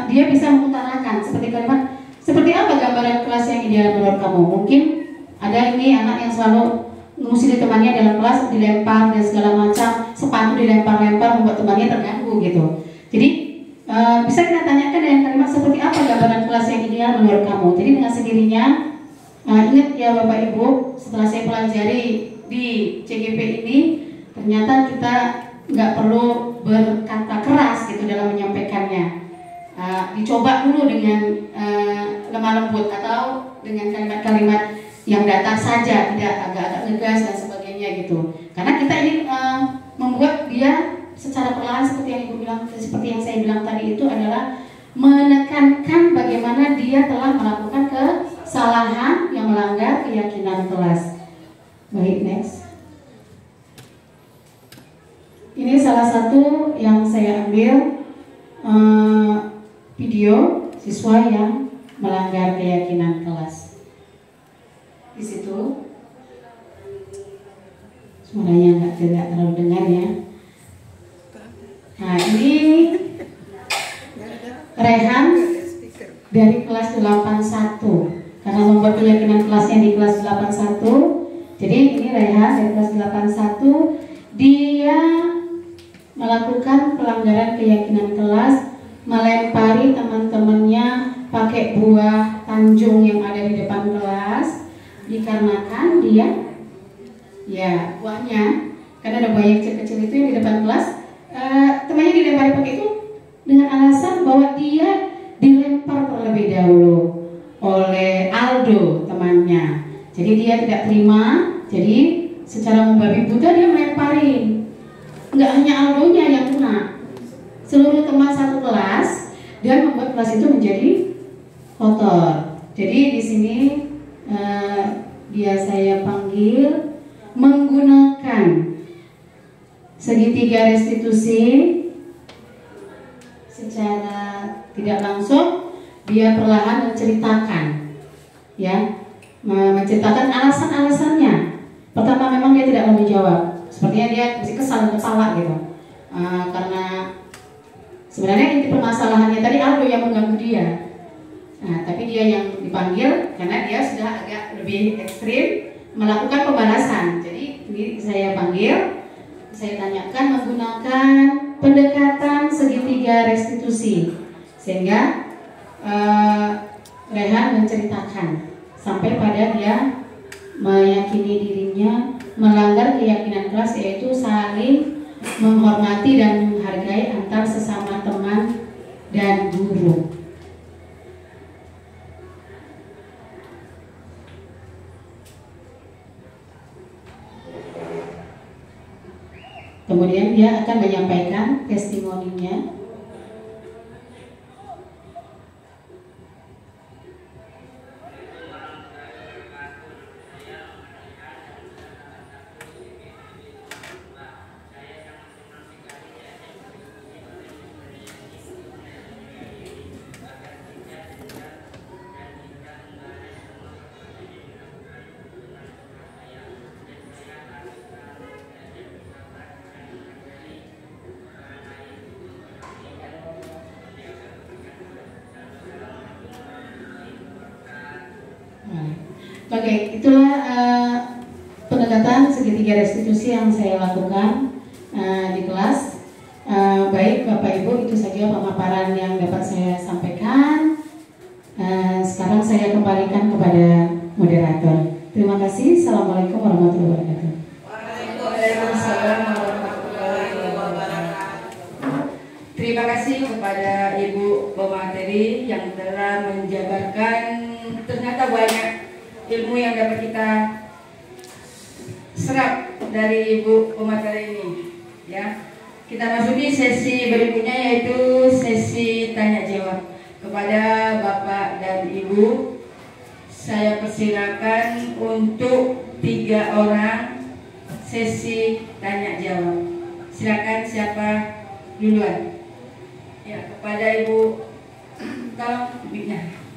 dia bisa mengutarakan seperti kalimat, seperti apa gambaran kelas yang ideal menurut kamu. Mungkin ada ini anak yang selalu mesti ditemani dalam kelas, dilempar dan segala macam, sepatu dilempar-lempar membuat temannya terganggu gitu. Jadi bisa kita tanyakan dengan kalimat seperti apa gambaran kelas yang ideal menurut kamu. Jadi dengan sendirinya ingat ya Bapak Ibu, setelah saya pelajari di CGP ini, ternyata kita nggak perlu berkata keras gitu dalam menyampaikannya. Dicoba dulu dengan lemah lembut atau dengan kalimat-kalimat yang datar saja, tidak agak-agak ngegas dan sebagainya gitu. Karena kita ingin membuat dia secara perlahan, seperti yang Ibu bilang, seperti yang saya bilang tadi, itu adalah menekankan bagaimana dia telah melakukan kesalahan yang melanggar keyakinan kelas. Baik, next. Ini salah satu yang saya siswa yang melanggar keyakinan kelas. Di situ suaranya tidak terlalu dengar ya. Nah, ini Rehan dari kelas 81 karena membuat keyakinan kelasnya di kelas 81. Jadi ini Rehan dari kelas 81, dia melakukan pelanggaran keyakinan kelas, melempari teman-temannya pakai buah tanjung yang ada di depan kelas, dikarenakan dia ya buahnya, karena ada buah yang kecil-kecil itu yang di depan kelas, temannya dilempari pakai itu dengan alasan bahwa dia dilempar terlebih dahulu oleh Aldo temannya. Jadi dia tidak terima, jadi secara membabi buta dia melemparin. Nggak hanya Aldonya yang kena, seluruh teman satu kelas, dan membuat kelas itu menjadi kotor. Jadi di sini dia saya panggil menggunakan segitiga restitusi secara tidak langsung. Dia perlahan menceritakan, ya, menceritakan alasan-alasannya. Pertama memang dia tidak mau menjawab, sepertinya dia masih kesal kepala gitu, karena sebenarnya inti permasalahannya tadi Aldo yang mengganggu dia. Nah, tapi dia yang dipanggil karena dia sudah agak lebih ekstrim melakukan pembalasan. Jadi ini saya panggil, saya tanyakan menggunakan pendekatan segitiga restitusi, sehingga Rehan menceritakan sampai pada dia meyakini dirinya melanggar keyakinan kelas, yaitu saling menghormati dan menghargai antar sesama teman dan guru. Kemudian dia akan menyampaikan testimoninya. Oke, itulah pendekatan segitiga restitusi yang saya lakukan di kelas. Baik Bapak Ibu, itu saja pemaparan yang dapat saya sampaikan. Sekarang saya kembalikan kepada moderator. Terima kasih. Assalamualaikum warahmatullahi wabarakatuh. Waalaikumsalam warahmatullahi wabarakatuh. Terima kasih kepada Ibu pemateri yang telah menjabarkan ternyata banyak ilmu yang dapat kita serap dari Ibu pemateri ini, ya. Kita masuki sesi berikutnya, yaitu sesi tanya jawab. Kepada Bapak dan Ibu, saya persilakan untuk 3 orang sesi tanya jawab. Silakan, siapa duluan? Ya, kepada Ibu, tolong bibitnya.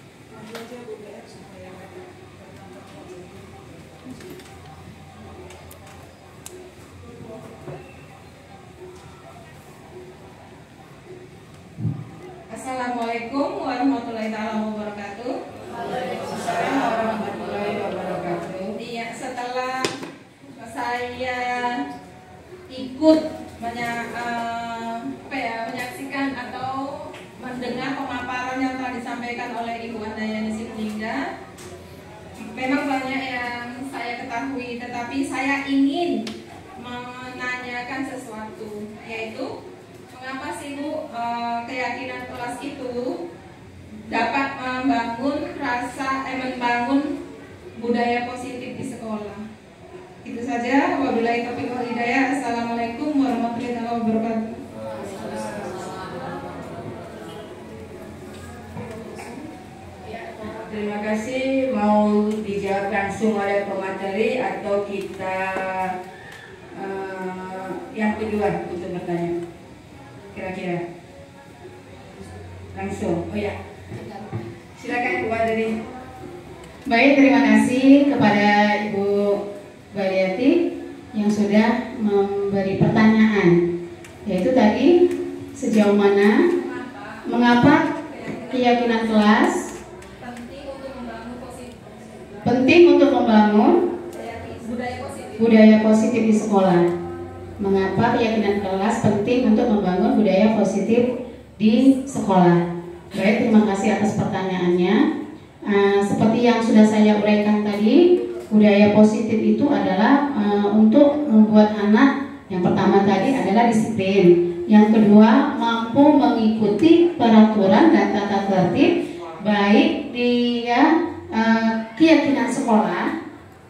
Assalamualaikum warahmatullahi wabarakatuh. Waalaikumsalam warahmatullahi wabarakatuh. Iya, setelah saya ikut menyaksikan atau mendengar pemaparan yang telah disampaikan oleh Ibu Andayani Sinulinga, memang banyak yang saya ketahui, tetapi saya ingin menanyakan sesuatu, yaitu mengapa sih Bu keyakinan kelas itu dapat membangun budaya positif di sekolah. Itu saja. Wabillahi taufiq wal hidayah. Assalamualaikum warahmatullahi wabarakatuh. Terima kasih. Mau dijawab langsung oleh pemateri atau kita yang kedua untuk bertanya? Kira-kira langsung. Oh ya. Madari. Baik, terima kasih kepada Ibu Bariati yang sudah memberi pertanyaan, yaitu tadi sejauh mana, mengapa keyakinan kelas penting untuk membangun budaya positif di sekolah. Mengapa keyakinan kelas penting untuk membangun budaya positif di sekolah. Baik, terima kasih atas pertanyaannya. Seperti yang sudah saya uraikan tadi, budaya positif itu adalah untuk membuat anak, yang pertama tadi adalah disiplin, yang kedua mampu mengikuti peraturan dan tata tertib, baik di keyakinan sekolah.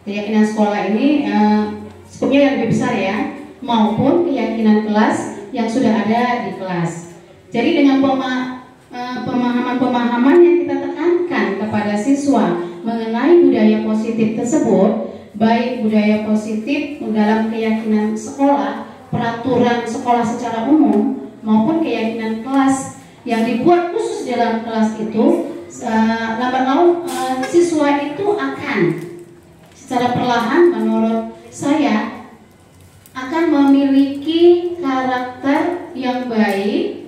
Keyakinan sekolah ini skupnya yang lebih besar ya, maupun keyakinan kelas yang sudah ada di kelas. Jadi dengan pemahaman-pemahaman yang kita tekankan kepada siswa mengenai budaya positif tersebut, baik budaya positif dalam keyakinan sekolah, peraturan sekolah secara umum, maupun keyakinan kelas yang dibuat khusus dalam kelas itu, lambat laun siswa itu akan secara perlahan, menurut saya, akan memiliki karakter yang baik,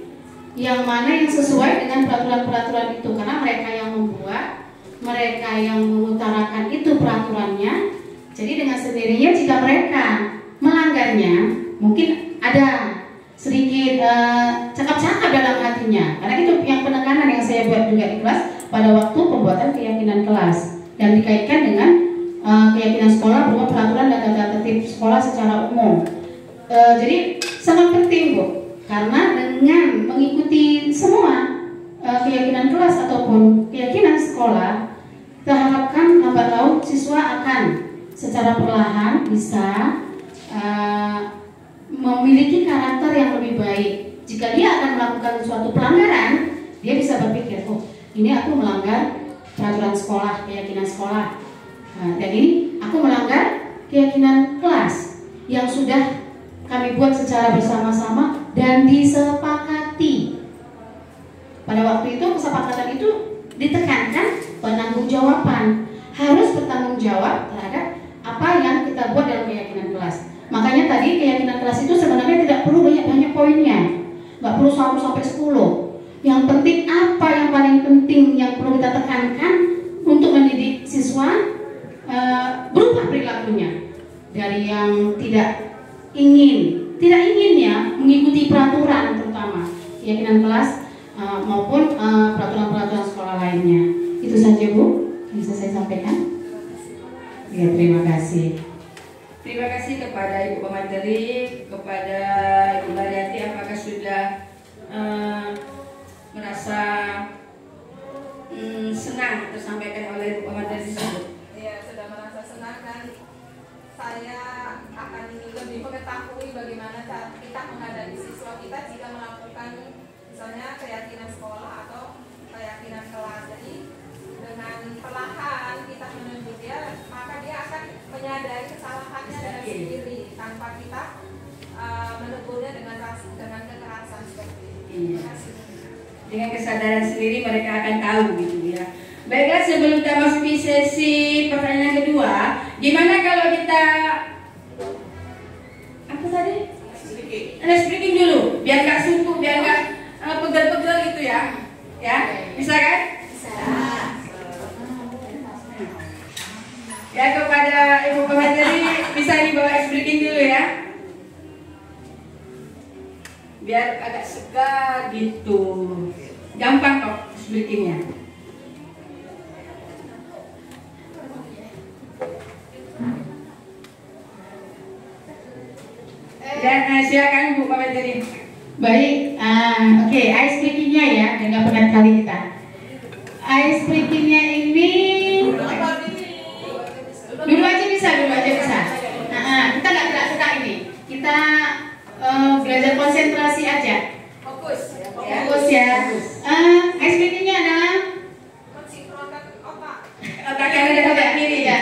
yang mana yang sesuai dengan peraturan-peraturan itu, karena mereka yang membuat, mereka yang mengutarakan itu peraturannya. Jadi dengan sendirinya jika mereka melanggarnya, mungkin ada sedikit cakap-cakap dalam hatinya, karena itu yang penekanan yang saya buat juga di kelas pada waktu pembuatan keyakinan kelas, dan dikaitkan dengan keyakinan sekolah berupa peraturan dan tata tertib sekolah secara umum. Jadi sangat penting Bu, karena dengan mengikuti semua keyakinan kelas ataupun keyakinan sekolah, kita harapkan lambat laun siswa akan secara perlahan bisa memiliki karakter yang lebih baik. Jika dia akan melakukan suatu pelanggaran, dia bisa berpikir, oh ini aku melanggar peraturan sekolah, keyakinan sekolah. Dan ini aku melanggar keyakinan kelas yang sudah kami buat secara bersama-sama dan disepakati. Pada waktu itu kesepakatan itu ditekankan penanggung-jawaban, harus bertanggung jawab terhadap apa yang kita buat dalam keyakinan kelas. Makanya tadi keyakinan kelas itu sebenarnya tidak perlu banyak-banyak poinnya, nggak perlu 1 sampai 10. Yang penting apa yang paling penting yang perlu kita tekankan untuk mendidik siswa, berubah perilakunya dari yang tidak ingin ya mengikuti peraturan, terutama keyakinan kelas maupun peraturan-peraturan sekolah lainnya. Itu saja Bu, bisa saya sampaikan. Ya, terima kasih. Terima kasih kepada Ibu Pemateri, kepada Ibu Bariati. Apakah sudah merasa senang tersampaikan oleh Ibu Pemateri tersebut? Ya, sudah merasa senang, dan saya akan lebih mengetahui bagaimana cara kita menghadapi siswa kita jika melakukan misalnya keyakinan sekolah atau keyakinan kelas. Jadi dengan perlahan kita menuju dia, maka dia akan menyadari kesalahannya dengan sendiri tanpa kita menegurnya dengan kekerasan seperti itu. Iya. Dengan kesadaran sendiri mereka akan tahu gitu ya. Baiklah, sebelum kita masuk di sesi pertanyaan kedua, gimana kalau kita apa tadi? Speaking dulu, biar nggak suntuk, biar nggak pegel-pegel gitu ya. Ya, bisa kan? Bisa. Ya, kepada Ibu Pemateri bisa dibawa speaking dulu ya. Biar agak segar gitu. Gampang kok speakingnya. Dan silakan Bu Pemateri. Baik, oke, ice breakingnya ya, dan nggak pernah kali kita. Ice breakingnya ini dulu aja bisa. Kita nggak gerak-gerak ini. Kita belajar konsentrasi aja. Fokus ya. Ice breakingnya adalah Otak kanan dan otak kiri ya.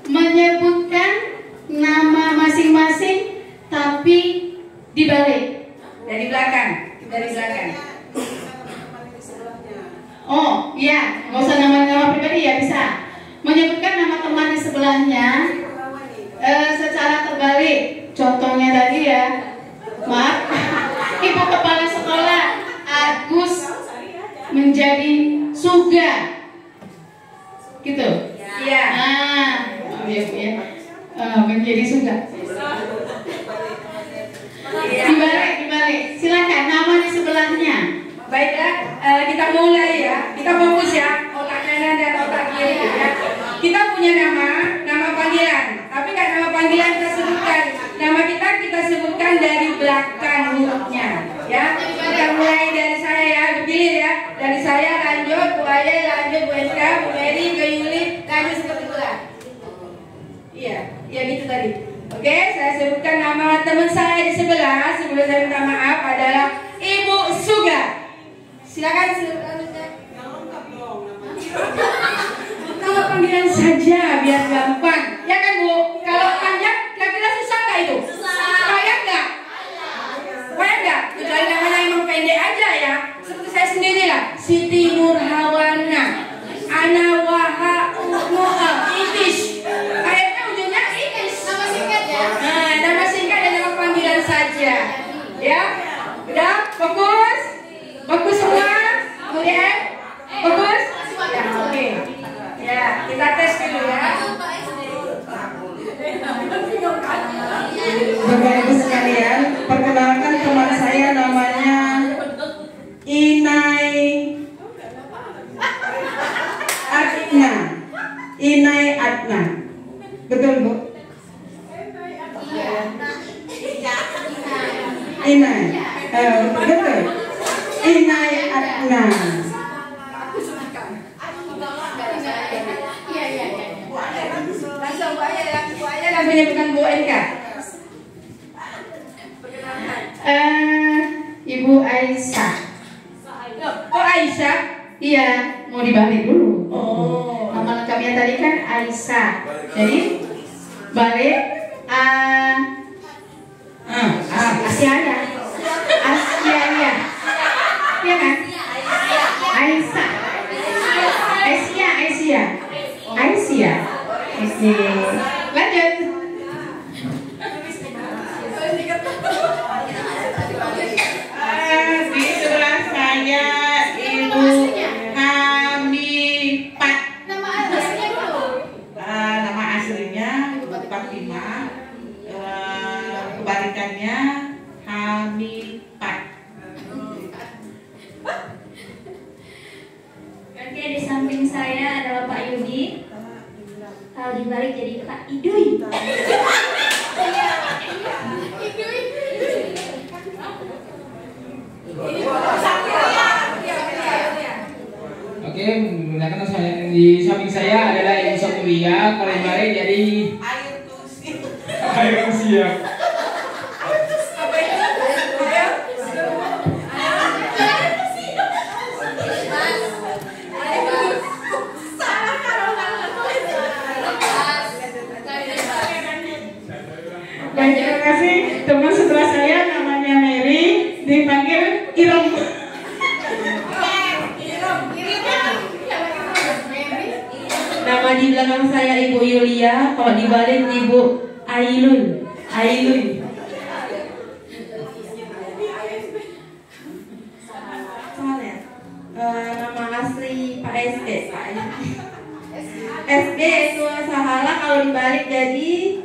Menyebutkan nama masing-masing tapi dibalik Dari belakang. Oh, Iya, nggak usah nama-nama pribadi ya, bisa menyebutkan nama teman di sebelahnya secara terbalik. Contohnya tadi ya, maaf, Ibu Kepala Sekolah Agus menjadi Suga, gitu. Iya. Nah, ya Bu ya, menjadi Suga. Dibalik. Silakan nama di sebelahnya. Baiklah, kita mulai ya. Kita fokus ya, otak kanan dan otak kiri ya. Kita punya nama panggilan. Tapi kan nama panggilan kita sebutkan. Nama kita sebutkan dari belakang hurufnya. Ya, kita mulai dari saya ya, bergilir ya. Dari saya lanjut, Bu Aya lanjut, Bu Eska, Bu Mary, Bu Yuli, lanjut seperti itulah. Iya, gitu tadi. Oke, saya sebutkan nama teman saya di sebelah. Sebelum saya minta maaf adalah Ibu Suga. Silakan selanjutnya. Nama panggilan saja biar gampang. Ya kan Bu? Kalau panjang kira-kira susah nggak itu? Payah nggak? Payah nggak? Kecuali namanya emang pendek aja ya. Seperti saya sendiri lah. Siti Nurhawana, Ana Waha Noa Itis. Akhirnya ujungnya Itis. Nama singkat ya? Nah, nama singkat dan nama panggilan saja. Ya, udah fokus. Bagus semua, kemudian bagus. Ya, oke. Ya, kita tes dulu ya. Bapak Ibu sekalian, perkenalkan teman saya namanya Inai Adna. Betul Bu? Inai. Betul. Inai Adna. Langsung menyebutkan Bu Enka. Ibu Aisyah. Oh, Aisyah. Iya, mau dibalik dulu. Oh. Nama lengkapnya tadi kan Aisyah. Jadi balik Asia ya. Iya kan? Aisyah. Lanjut. Di sebelah saya Ibu Hamipat. Nama aslinya dulu. Nama aslinya Ibu Fatimah. Kebalikannya Hamipat. Oke, di samping saya adalah Pak Yudi. Kalau dibalik jadi Pak Iduy. Oke, menggunakan saya di samping saya adalah Ibu Sokuria. Kalau dibalik jadi Air Usia. Dan terima kasih teman sebelah saya namanya Mary, dipanggil Irem. Nama di belakang saya Ibu Yulia, kalau dibalik Ibu Ailun. Salah ya? Nama asli Pak SD. SD itu salah, kalau dibalik jadi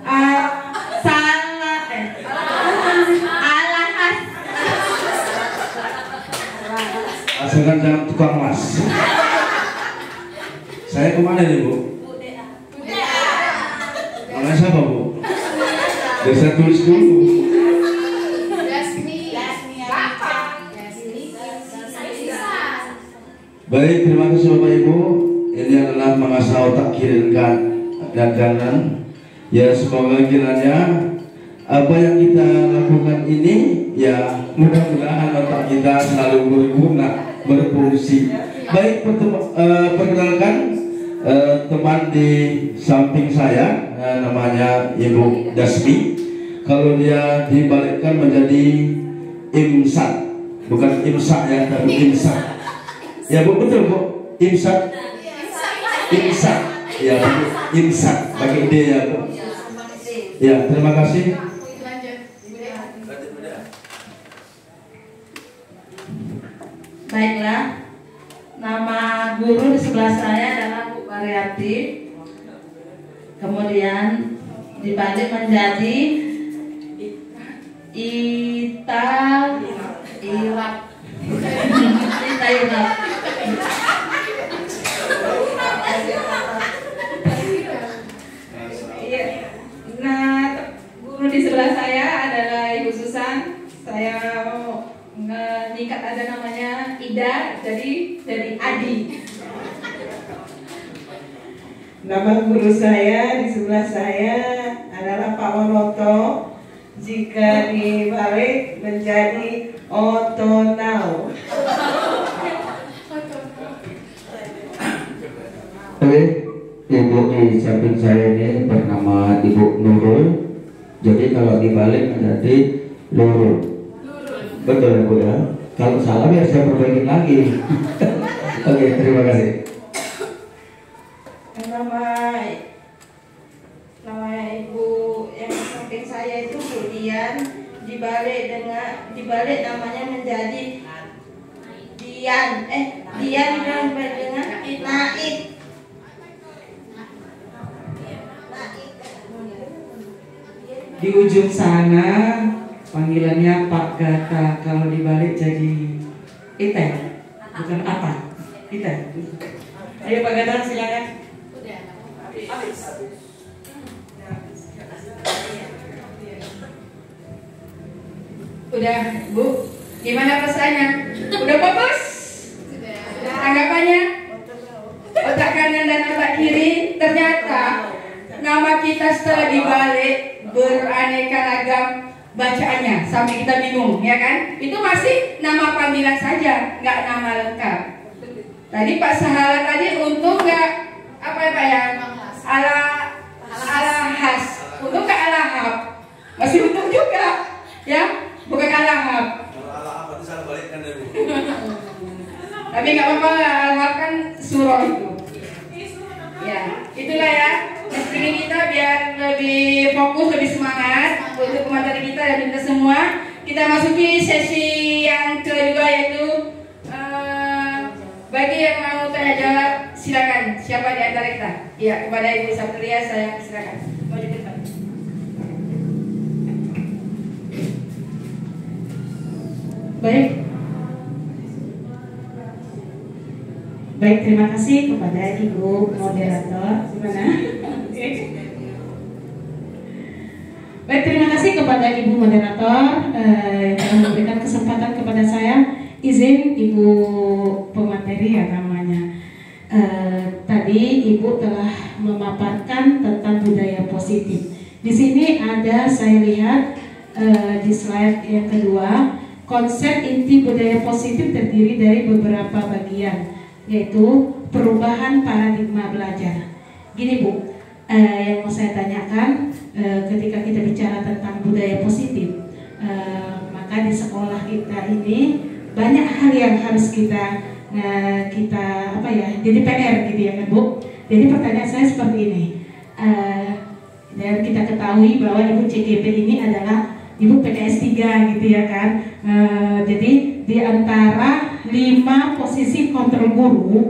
Alahas. Asalkan jangan tukang mas. Saya kemana nih Bu? Namanya siapa Bu? Biar saya tulis dulu. Baik, terima kasih Bapak Ibu. Ini adalah mengasah otak kiri dan kanan. Ya, semoga kiranya apa yang kita lakukan ini ya mudah-mudahan otak kita selalu berguna, berfungsi. Baik, perkenalkan teman di samping saya namanya Ibu Dasmi. Kalau dia dibalikkan menjadi Imsak, bukan Imsak ya, tapi Imsak. Ya Bu, betul Bu. Imsak. Imsak. Ya, imsak pakai D ya Bu. Ya, terima kasih. Baiklah, nama guru di sebelah saya adalah Bu Mariati. Kemudian dibalik menjadi Ita Irap. Ita Irap. Iya. Nah, guru di sebelah saya adalah Ibu Susan. Saya mengikat ada namanya Ida, jadi Adi. Nama guru saya di sebelah saya adalah Pak Wonoto. Jika dibalik menjadi Otonau. Oke, ibu di samping saya ini bernama Ibu Nurul. Jadi kalau dibalik menjadi Lurul. Betul ya Bu ya. Kalau salah ya saya perbaikin lagi. Oke, terima kasih. Nama ibu yang samping saya itu Bu Dian, dibalik namanya menjadi Dian dengan Naib. Di ujung sana panggilannya Pak Gata, kalau dibalik jadi Ite, bukan apa? Ite. Ayo Pak Gata silakan. Udah Bu, gimana perasaannya? Udah fokus? Tanggapannya? Otak kanan dan otak kiri, ternyata nama kita setelah dibalik beraneka ragam bacaannya sampai kita bingung, ya kan? Itu masih nama panggilan saja, nggak nama lengkap. Tadi Pak Sahala tadi untung nggak apa ya Pak ya? Ala khas, untung nggak alahab, masih untung juga, ya? Bukan alahab. Alahab itu salah balikkan deh Bu. Tapi nggak apa-apa, alahab kan surah itu. Ya, itulah ya. Ini kita biar lebih fokus, lebih semangat untuk materi kita dan kita semua. Kita masuki sesi yang kedua yaitu bagi yang mau tanya jawab silakan. Siapa di antara kita? Ya, kepada Ibu Satria saya silakan. Maju ke depan. Baik, terima kasih kepada Ibu Moderator. Gimana? Baik, terima kasih kepada Ibu Moderator yang telah memberikan kesempatan kepada saya. Izin Ibu pemateri ya namanya. Tadi Ibu telah memaparkan tentang budaya positif. Di sini ada saya lihat di slide yang kedua, konsep inti budaya positif terdiri dari beberapa bagian, yaitu perubahan paradigma belajar. Gini Bu, yang mau saya tanyakan, ketika kita bicara tentang budaya positif, maka di sekolah kita ini banyak hal yang harus kita apa ya, jadi PR gitu ya kan Bu. Jadi pertanyaan saya seperti ini, dan kita ketahui bahwa Ibu CGP ini adalah Ibu PKS 3 gitu ya kan. Jadi di antara 5 posisi kontrol guru,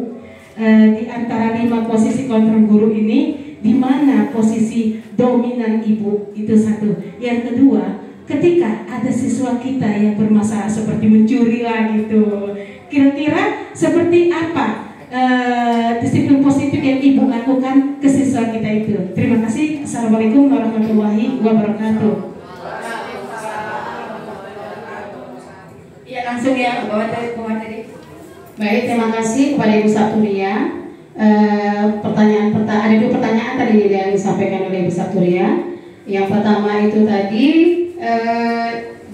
di antara 5 posisi kontrol guru ini, di mana posisi dominan Ibu? Itu satu. Yang kedua, ketika ada siswa kita yang bermasalah seperti mencuri lah gitu, kira-kira seperti apa disiplin positif yang Ibu lakukan ke siswa kita itu? Terima kasih. Assalamualaikum warahmatullahi wabarakatuh. Ya langsung ya, pemateri. Baik, terima kasih kepada Ibu Saturia. Ada 2 pertanyaan tadi yang disampaikan oleh Ibu Saturia. Yang pertama itu tadi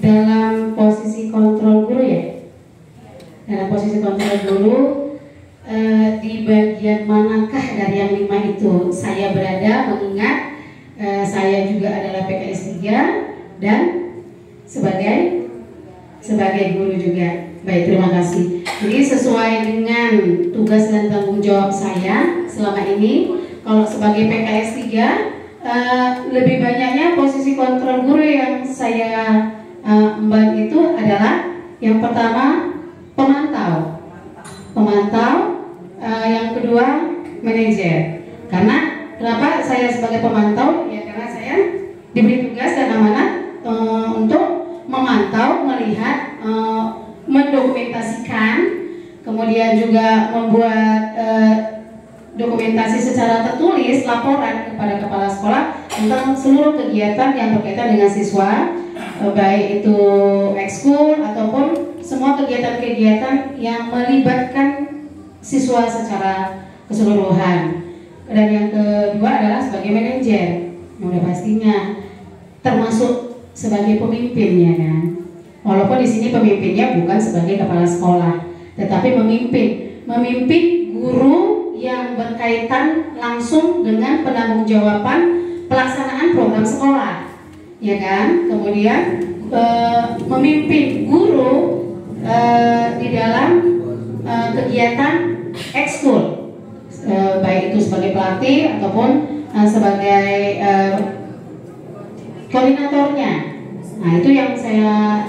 dalam posisi kontrol guru ya. Dalam posisi kontrol guru, di bagian manakah dari yang 5 itu saya berada, mengingat saya juga adalah PKS 3 dan sebagai guru juga. Baik, terima kasih. Jadi sesuai dengan tugas dan tanggung jawab saya selama ini, kalau sebagai PKS 3, lebih banyaknya posisi kontrol guru yang saya emban itu adalah yang pertama pemantau, yang kedua manajer. Karena kenapa saya sebagai pemantau? Ya karena saya diberi tugas dan amanat untuk memantau, melihat, mendokumentasikan, kemudian juga membuat dokumentasi secara tertulis laporan kepada kepala sekolah tentang seluruh kegiatan yang berkaitan dengan siswa, baik itu ekskul ataupun semua kegiatan-kegiatan yang melibatkan siswa secara keseluruhan. Dan yang kedua adalah sebagai manajer, udah pastinya termasuk sebagai pemimpinnya kan. Walaupun di sini pemimpinnya bukan sebagai kepala sekolah, tetapi memimpin guru yang berkaitan langsung dengan penanggung-jawaban pelaksanaan program sekolah, ya kan? Kemudian memimpin guru di dalam kegiatan ekskul, baik itu sebagai pelatih ataupun sebagai koordinatornya. Nah, itu yang saya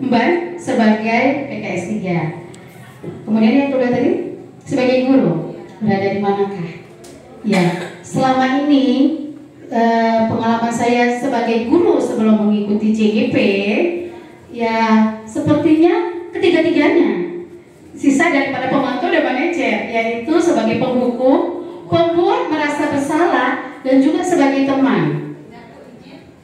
emban sebagai PKS 3. Kemudian yang kedua tadi sebagai guru, berada di manakah? Ya, selama ini pengalaman saya sebagai guru sebelum mengikuti CGP, ya sepertinya ketiga-tiganya sisa daripada pemantau dan manajer, yaitu sebagai penghukum, pembuat merasa bersalah, dan juga sebagai teman.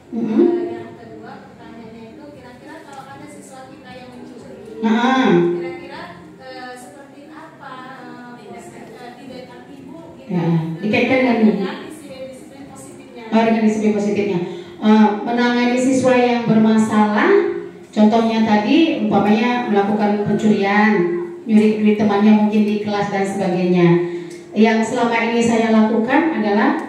Yang kedua pertanyaannya itu kira-kira kalau ada siswa kita yang mencuri, kira-kira seperti apa tindakan ibu gitu, dikaitkan dengan disiplin positifnya. Dengan disiplin positifnya, menangani siswa yang bermasalah, contohnya tadi umpamanya melakukan pencurian, nyuri duit temannya mungkin di kelas dan sebagainya. Yang selama ini saya lakukan adalah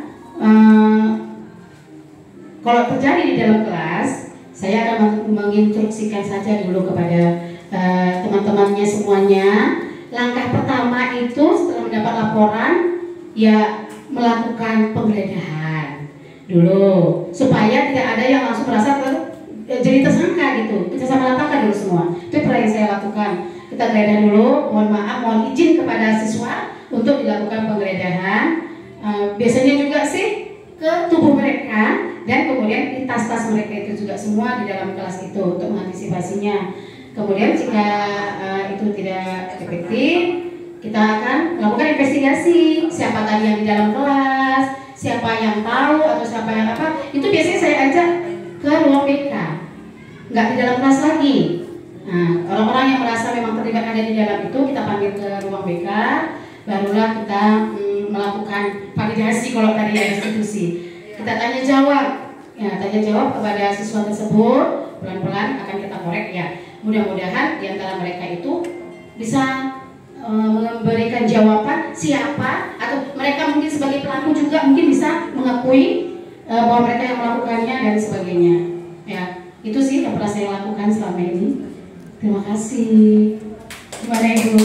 kalau terjadi di dalam kelas, saya akan menginstruksikan saja dulu kepada teman-temannya semuanya. Langkah pertama itu setelah mendapat laporan, ya melakukan penggeledahan dulu, supaya tidak ada yang langsung merasa jadi tersangka gitu. Kita sama ratakan dulu semua. Itu yang saya lakukan. Kita geledah dulu, mohon izin kepada siswa untuk dilakukan penggeledahan. Biasanya juga sih ke tubuh mereka, dan kemudian di tas-tas mereka itu juga semua di dalam kelas itu untuk mengantisipasinya. Kemudian jika itu tidak efektif, kita akan melakukan investigasi siapa tadi yang di dalam kelas, siapa yang tahu atau siapa yang apa. Itu biasanya saya ajak ke ruang BK, nggak di dalam kelas lagi. Nah, orang-orang yang merasa memang terlibat ada di dalam itu kita panggil ke ruang BK, barulah kita melakukan validasi kalau tadi ya institusi. Kita tanya jawab kepada siswa tersebut, pelan-pelan akan kita korek ya. Mudah-mudahan di antara mereka itu bisa memberikan jawaban siapa, atau mereka mungkin sebagai pelaku juga mungkin bisa mengakui bahwa mereka yang melakukannya dan sebagainya. Ya, itu sih yang pernah saya lakukan selama ini. Terima kasih. Gimana Ibu?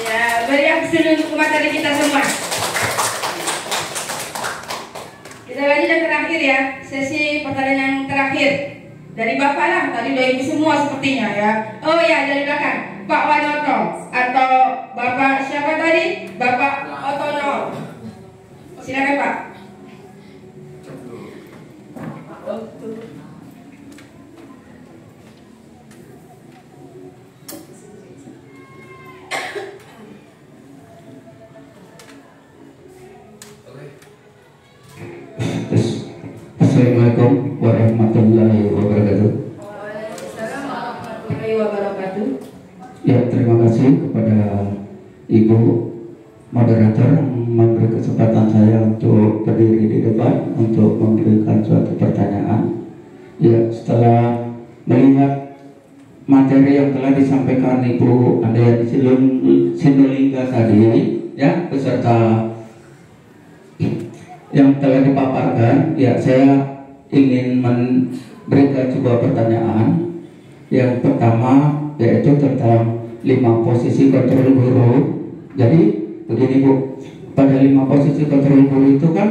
Ya, beri aksi untuk materi kita semua. Kita lanjut yang terakhir ya, sesi pertanyaan yang terakhir dari Bapak lah, tadi udah Ibu semua sepertinya ya. Oh ya, dari belakang Pak Wanoto atau Bapak siapa tadi? Bapak Otono. Silakan Pak. Assalamualaikum warahmatullahi wabarakatuh. Waalaikumsalam warahmatullahi wabarakatuh. Ya, terima kasih kepada Ibu moderator yang memberi kesempatan saya untuk berdiri di depan untuk memberikan suatu pertanyaan. Ya, setelah melihat materi yang telah disampaikan Ibu Andayani Sinulinga tadi, ya, beserta yang telah dipaparkan, ya saya ingin memberikan sebuah pertanyaan. Yang pertama yaitu tentang 5 posisi kontrol guru. Jadi begini Bu, pada 5 posisi kontrol guru itu kan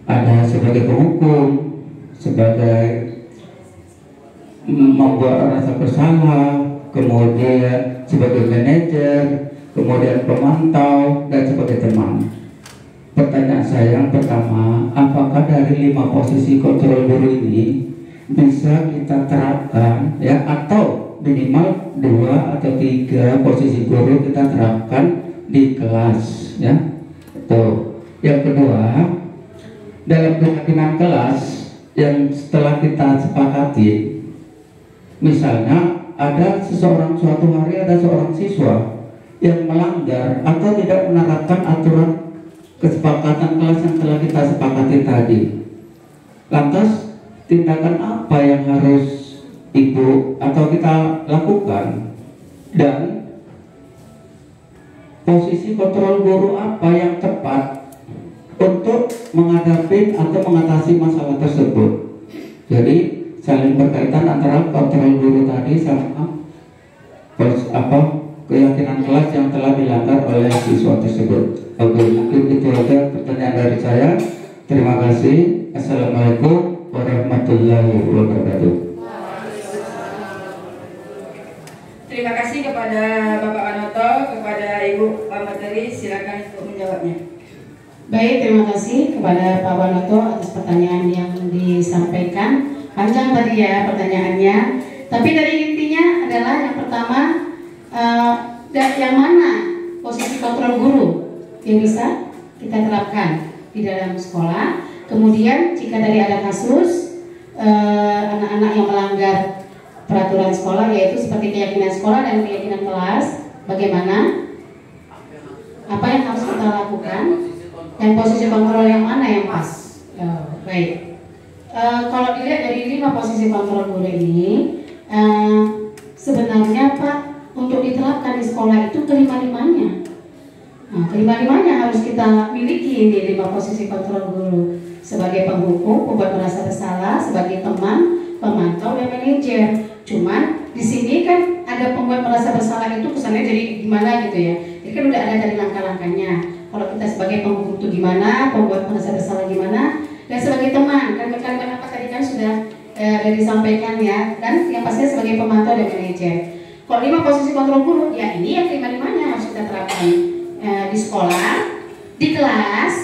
ada sebagai penghukum, sebagai membuat rasa bersalah, kemudian sebagai manajer, kemudian pemantau, dan sebagai teman. Pertanyaan saya yang pertama, apakah dari 5 posisi kontrol guru ini bisa kita terapkan ya, atau minimal 2 atau 3 posisi guru kita terapkan di kelas ya? Tuh. Yang kedua, dalam keyakinan kelas yang setelah kita sepakati, misalnya ada seorang suatu hari ada seorang siswa yang melanggar atau tidak menerapkan aturan kesepakatan kelas yang telah kita sepakati tadi. Lantas tindakan apa yang harus ibu atau kita lakukan, dan posisi kontrol guru apa yang tepat untuk menghadapi atau mengatasi masalah tersebut? Jadi saling berkaitan antara kontrol guru tadi sama keyakinan kelas yang telah dilanggar oleh siswa tersebut. Oke, mungkin itu aja pertanyaan dari saya. Terima kasih. Assalamualaikum warahmatullahi wabarakatuh. Terima kasih kepada Bapak Anoto, kepada Ibu Pak Materi, silakan untuk menjawabnya. Baik, terima kasih kepada Pak Wanoto atas pertanyaan yang disampaikan. Panjang tadi ya pertanyaannya. Tapi dari intinya adalah yang pertama, yang mana posisi kontrol guru yang bisa kita terapkan di dalam sekolah. Kemudian jika tadi ada kasus anak-anak yang melanggar peraturan sekolah, yaitu seperti keyakinan sekolah dan keyakinan kelas, bagaimana? Apa yang harus kita lakukan? Dan posisi kontrol yang mana yang pas? Baik. Kalau dilihat dari 5 posisi kontrol guru ini, sebenarnya Pak, untuk diterapkan di sekolah itu kelima-limanya. Nah, kelima-limanya harus kita miliki di 5 posisi kontrol guru, sebagai penghukum, pembuat merasa bersalah, sebagai teman, pemantau, dan manajer. Cuman di sini kan ada pembuat merasa bersalah itu kesannya jadi gimana gitu ya. Jadi kan udah ada dari langkah-langkahnya. Kalau kita sebagai penghukum itu gimana, pembuat merasa bersalah gimana, dan sebagai teman, kalimat-kalimat apa tadi kan sudah disampaikan ya. Dan yang pastinya sebagai pemantau dan manajer. Kalau 5 posisi kontrol guru, ya ini yang kelima-limanya harus kita terapkan di sekolah, di kelas,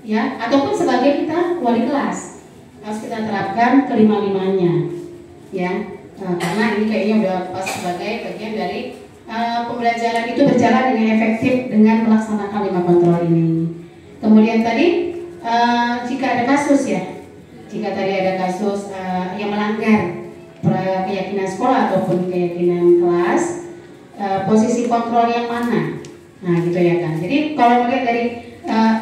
ya, ataupun sebagai kita wali kelas harus kita terapkan kelima-limanya, ya. Karena ini kayaknya udah pas sebagai bagian dari pembelajaran itu berjalan dengan efektif dengan melaksanakan 5 kontrol ini. Kemudian tadi jika ada kasus ya, jika tadi ada kasus yang melanggar keyakinan sekolah ataupun keyakinan kelas, posisi kontrol yang mana? Nah gitu ya kan. Jadi kalau melihat dari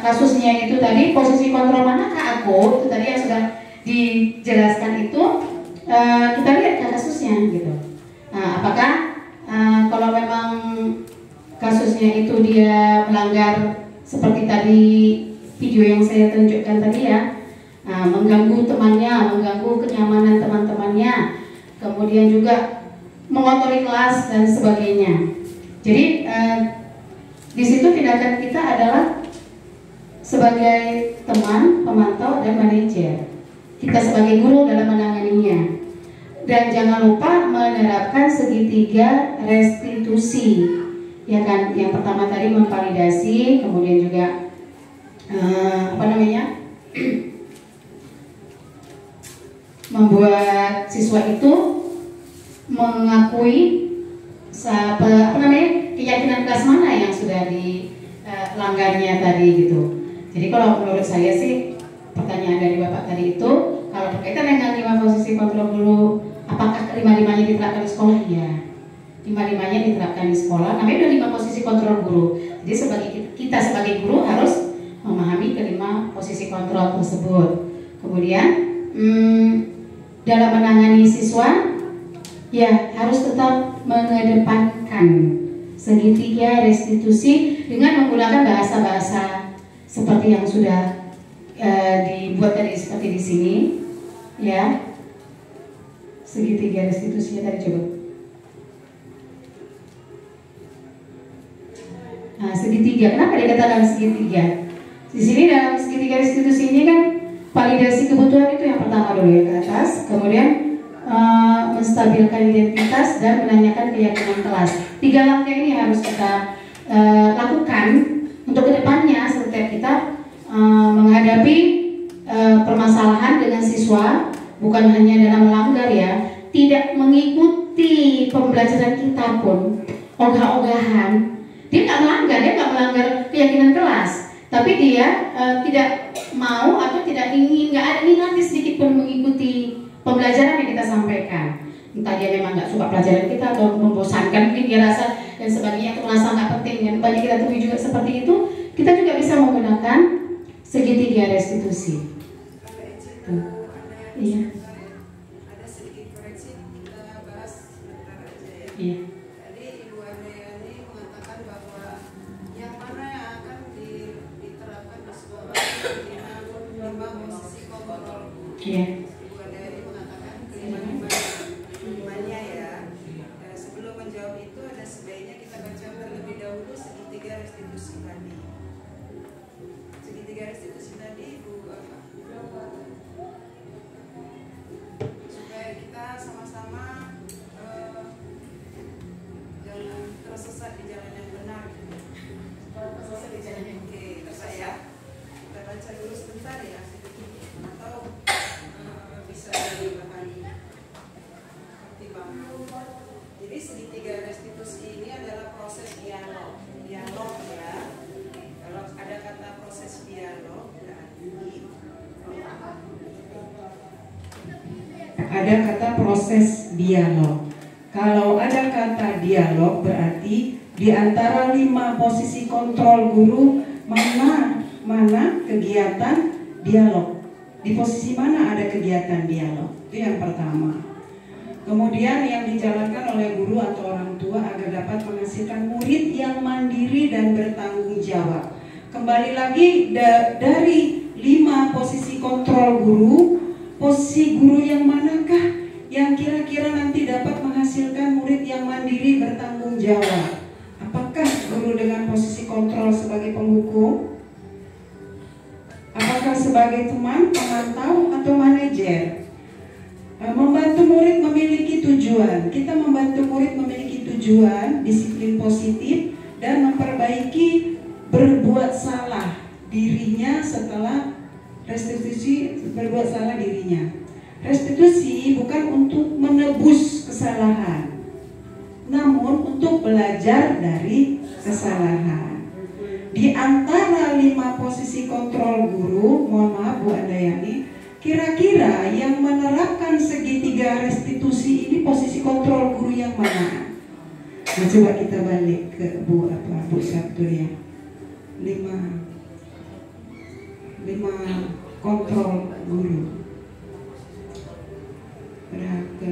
kasusnya itu tadi, posisi kontrol manakah aku? Itu tadi yang sudah dijelaskan itu, kita lihat ke kasusnya gitu. Nah, apakah kalau memang kasusnya itu dia melanggar seperti tadi video yang saya tunjukkan tadi ya, mengganggu temannya, mengganggu kenyamanan teman-temannya, kemudian juga mengotori kelas dan sebagainya. Jadi di situ tindakan kita adalah sebagai teman, pemantau, dan manajer. Kita sebagai guru dalam menanganinya. Dan jangan lupa menerapkan segitiga restitusi, ya kan? Yang pertama tadi memvalidasi, kemudian juga membuat siswa itu mengakui keyakinan kelas mana yang sudah dilanggarnya tadi gitu. Jadi kalau menurut saya sih pertanyaan dari Bapak tadi itu, kalau berkaitan dengan 5 posisi kontrol guru, apakah kelima-limanya diterapkan di sekolah? Iya, 5-5-nya diterapkan di sekolah. Namanya udah 5 posisi kontrol guru. Jadi kita sebagai guru harus memahami kelima posisi kontrol tersebut. Kemudian dalam menangani siswa, ya harus tetap mengedepankan segitiga restitusi dengan menggunakan bahasa-bahasa seperti yang sudah dibuat tadi seperti di sini, ya. segitiga restitusinya tadi coba. Nah, segitiga. Kenapa dikatakan segitiga? Di sini dalam segitiga restitusi ini kan validasi kebutuhan itu yang pertama dulu ya, ke atas, kemudian menstabilkan identitas dan menanyakan keyakinan kelas. 3 langkah ini harus kita lakukan untuk kedepannya setiap kita menghadapi permasalahan dengan siswa, bukan hanya dalam melanggar ya, tidak mengikuti pembelajaran kita pun ogah-ogahan. Dia nggak melanggar keyakinan kelas, tapi dia tidak mau atau tidak ingin, nggak ada minat sedikit pun mengikuti pembelajaran yang kita sampaikan. Entah dia memang nggak suka pelajaran kita atau membosankan, mungkin dia rasa dan sebagainya, atau merasa nggak penting. Dan banyak kita temui juga seperti itu. Kita juga bisa menggunakan segitiga restitusi. Tuh. Iya. Ada sedikit koreksi, kita bahas sebentar aja ya. Iya. Tadi Ibu Andayani mengatakan bahwa yang mana yang akan diterapkan di sekolah lima posisi kontrol. Iya. Ibu Andayani mengatakan kelimanya ya. Sebelum menjawab itu ada sebaiknya kita baca terlebih dahulu segitiga restitusi tadi. Segitiga restitusi tadi Ibu apa? Supaya kita sama-sama jangan tersesat di jalan yang benar. Tersesat di jalan yang oke, saya kita baca dulu sebentar ya, atau bisa dipahami pertimbangan. Jadi segitiga restitusi ini adalah proses dialog ya. Kalau ada kata proses dialog berarti ada kata proses dialog. Kalau ada kata dialog berarti di antara 5 posisi kontrol guru mana kegiatan dialog. Di posisi mana ada kegiatan dialog? Itu yang pertama. Kemudian yang dijalankan oleh guru atau orang tua agar dapat menghasilkan murid yang mandiri dan bertanggung jawab. Kembali lagi dari 5 posisi kontrol guru, posisi guru yang manakah yang kira-kira nanti dapat menghasilkan murid yang mandiri bertanggung jawab? Apakah guru dengan posisi kontrol sebagai penghukum? Apakah sebagai teman, pemantau, atau manajer? Membantu murid memiliki tujuan. Kita membantu murid memiliki tujuan, disiplin positif, dan memperbaiki berbuat salah dirinya setelah restitusi berbuat salah dirinya. Restitusi bukan untuk menebus kesalahan, namun untuk belajar dari kesalahan. Di antara 5 posisi kontrol guru, mohon maaf Bu Andayani, kira-kira yang menerapkan segitiga restitusi ini posisi kontrol guru yang mana? Nah, coba kita balik ke Bu Sabtu ya. 5 kontrol guru. Berapa?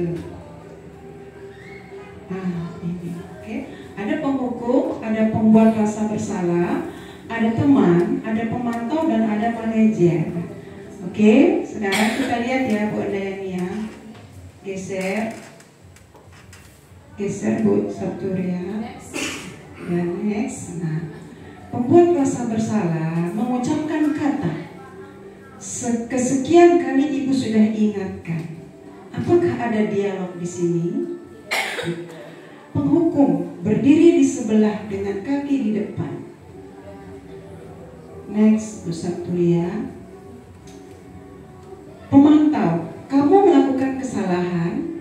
Ini. Oke. Ada penghukum, ada pembuat rasa bersalah, ada teman, ada pemantau, dan ada manajer. Oke, sekarang kita lihat ya Bu Andayani ya. Geser Bu Sabturia. Dan next. Nah, pembuat rasa bersalah mengucapkan kata kesekian kali Ibu sudah ingatkan. Apakah ada dialog di sini? Penghukum berdiri di sebelah dengan kaki di depan. Next, Bu Sabturia. Pemantau, kamu melakukan kesalahan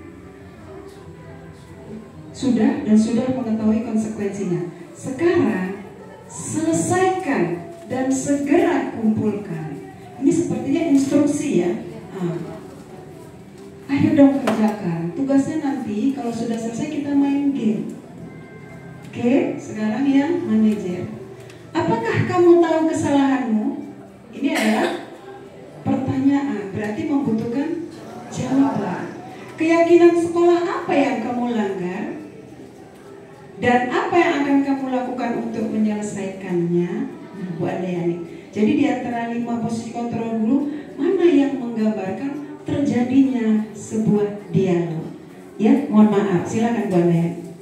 sudah mengetahui konsekuensinya. Sekarang selesaikan dan segera kumpulkan. Ini sepertinya instruksi ya. Ayo dong kerjakan. Tugasnya nanti kalau sudah selesai kita main game. Oke, sekarang yang manajer. Apakah kamu tahu kesalahanmu? Ini adalah pertanyaan, berarti membutuhkan jawaban. Keyakinan sekolah apa yang kamu langgar? Dan apa yang akan kamu lakukan untuk menyelesaikannya? Nah, Bu Andayani. Jadi di antara 5 posisi kontrol guru, mana yang menggambarkan terjadinya sebuah dialog? mohon maaf. Silakan Bu Andayani.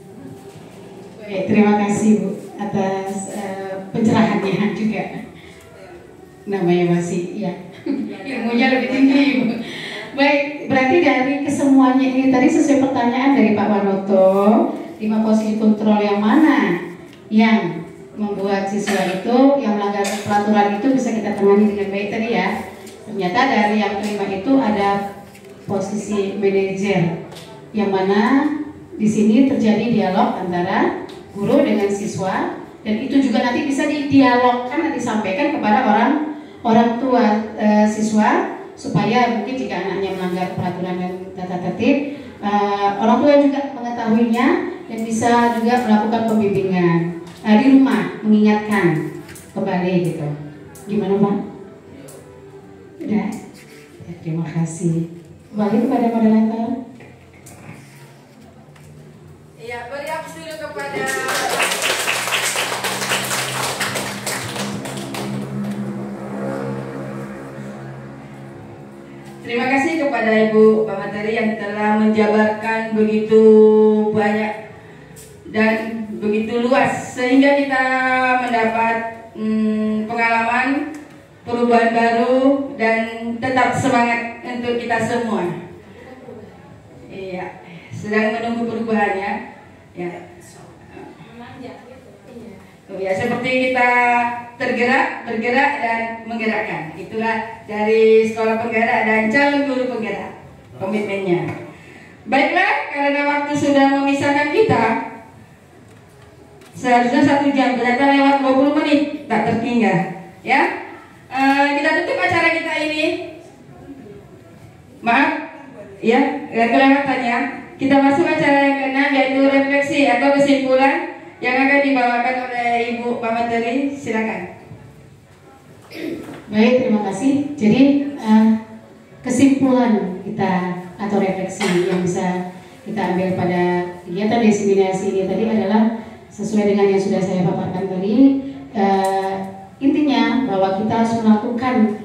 Baik, terima kasih Bu atas pencerahannya juga. Namanya masih ya ilmunya lebih tinggi Bu. Baik, berarti dari kesemuanya ini tadi sesuai pertanyaan dari Pak Wanoto, 5 posisi kontrol yang mana yang membuat siswa itu yang melanggar peraturan itu bisa kita tangani dengan baik tadi ya. Ternyata dari yang kelima itu ada posisi manajer, yang mana di sini terjadi dialog antara guru dengan siswa, dan itu juga nanti bisa didialogkan dan disampaikan kepada orang tua siswa, supaya mungkin jika anaknya melanggar peraturan dan tata tertib, orang tua juga mengetahuinya dan bisa juga melakukan pembimbingan di rumah, mengingatkan kembali gitu. Gimana Pak? Udah? Ya, terima kasih. Kembali kepada moderator. Iya, beri aplaus dulu kepada terima kasih kepada Ibu Pamateri yang telah menjabarkan begitu banyak dan begitu luas sehingga kita mendapat pengalaman perubahan baru dan tetap semangat untuk kita semua. Iya, sedang menunggu perubahannya. Ya. Oh ya, seperti kita bergerak dan menggerakkan. Itulah dari sekolah penggerak dan calon guru penggerak komitmennya. Baiklah, karena waktu sudah memisahkan kita, seharusnya 1 jam, ternyata lewat 20 menit, tak tertinggal. Ya, kita tutup acara kita ini. Maaf, ya, kelewatannya. Kita masuk acara yang ke-6, yaitu refleksi atau kesimpulan yang akan dibawakan oleh Ibu Pamateri. Silakan. Baik, terima kasih. Jadi kesimpulan kita atau refleksi yang bisa kita ambil pada kegiatan diseminasi ini tadi adalah sesuai dengan yang sudah saya paparkan tadi. Intinya bahwa kita harus melakukan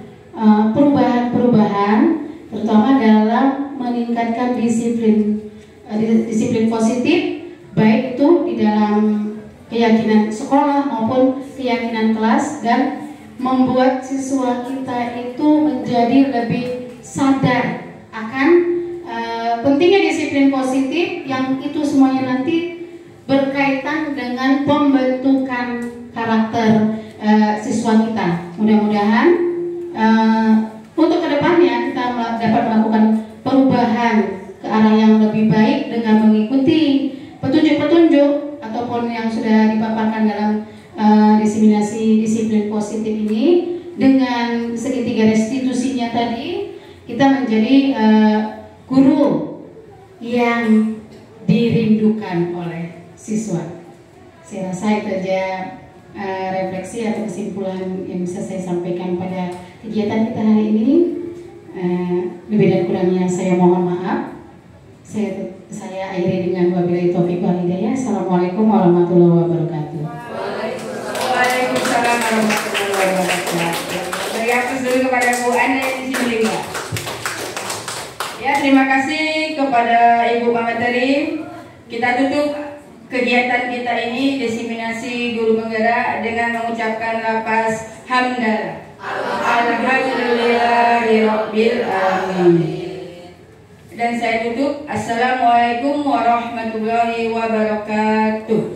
perubahan-perubahan, terutama dalam meningkatkan disiplin positif, baik itu di dalam keyakinan sekolah maupun keyakinan kelas, dan membuat siswa kita itu menjadi lebih sadar akan pentingnya disiplin positif, yang itu semuanya nanti berkaitan dengan pembentukan karakter siswa kita. Mudah-mudahan untuk kedepannya kita dapat melakukan perubahan ke arah yang lebih baik dengan mengikuti petunjuk-petunjuk ataupun yang sudah dipaparkan dalam diseminasi disiplin positif ini. Dengan segitiga restitusinya tadi, kita menjadi guru yang dirindukan oleh siswa. Saya rasa itu aja refleksi atau kesimpulan yang bisa saya sampaikan pada kegiatan kita hari ini. Lebih dan kurangnya saya mohon maaf. Saya akhiri dengan wabillahi taufiq wal hidayah. Assalamualaikum warahmatullahi wabarakatuh. Waalaikumsalam warahmatullahi wabarakatuh. Beri aplaus dulu kepada Bu Anda yang di sini. Ya, terima kasih kepada Ibu Pamateri. Kita tutup kegiatan kita ini diseminasi guru penggerak dengan mengucapkan lafaz hamdalah. Alhamdulillahirabbil alamin. Dan saya tutup. Assalamualaikum warahmatullahi wabarakatuh.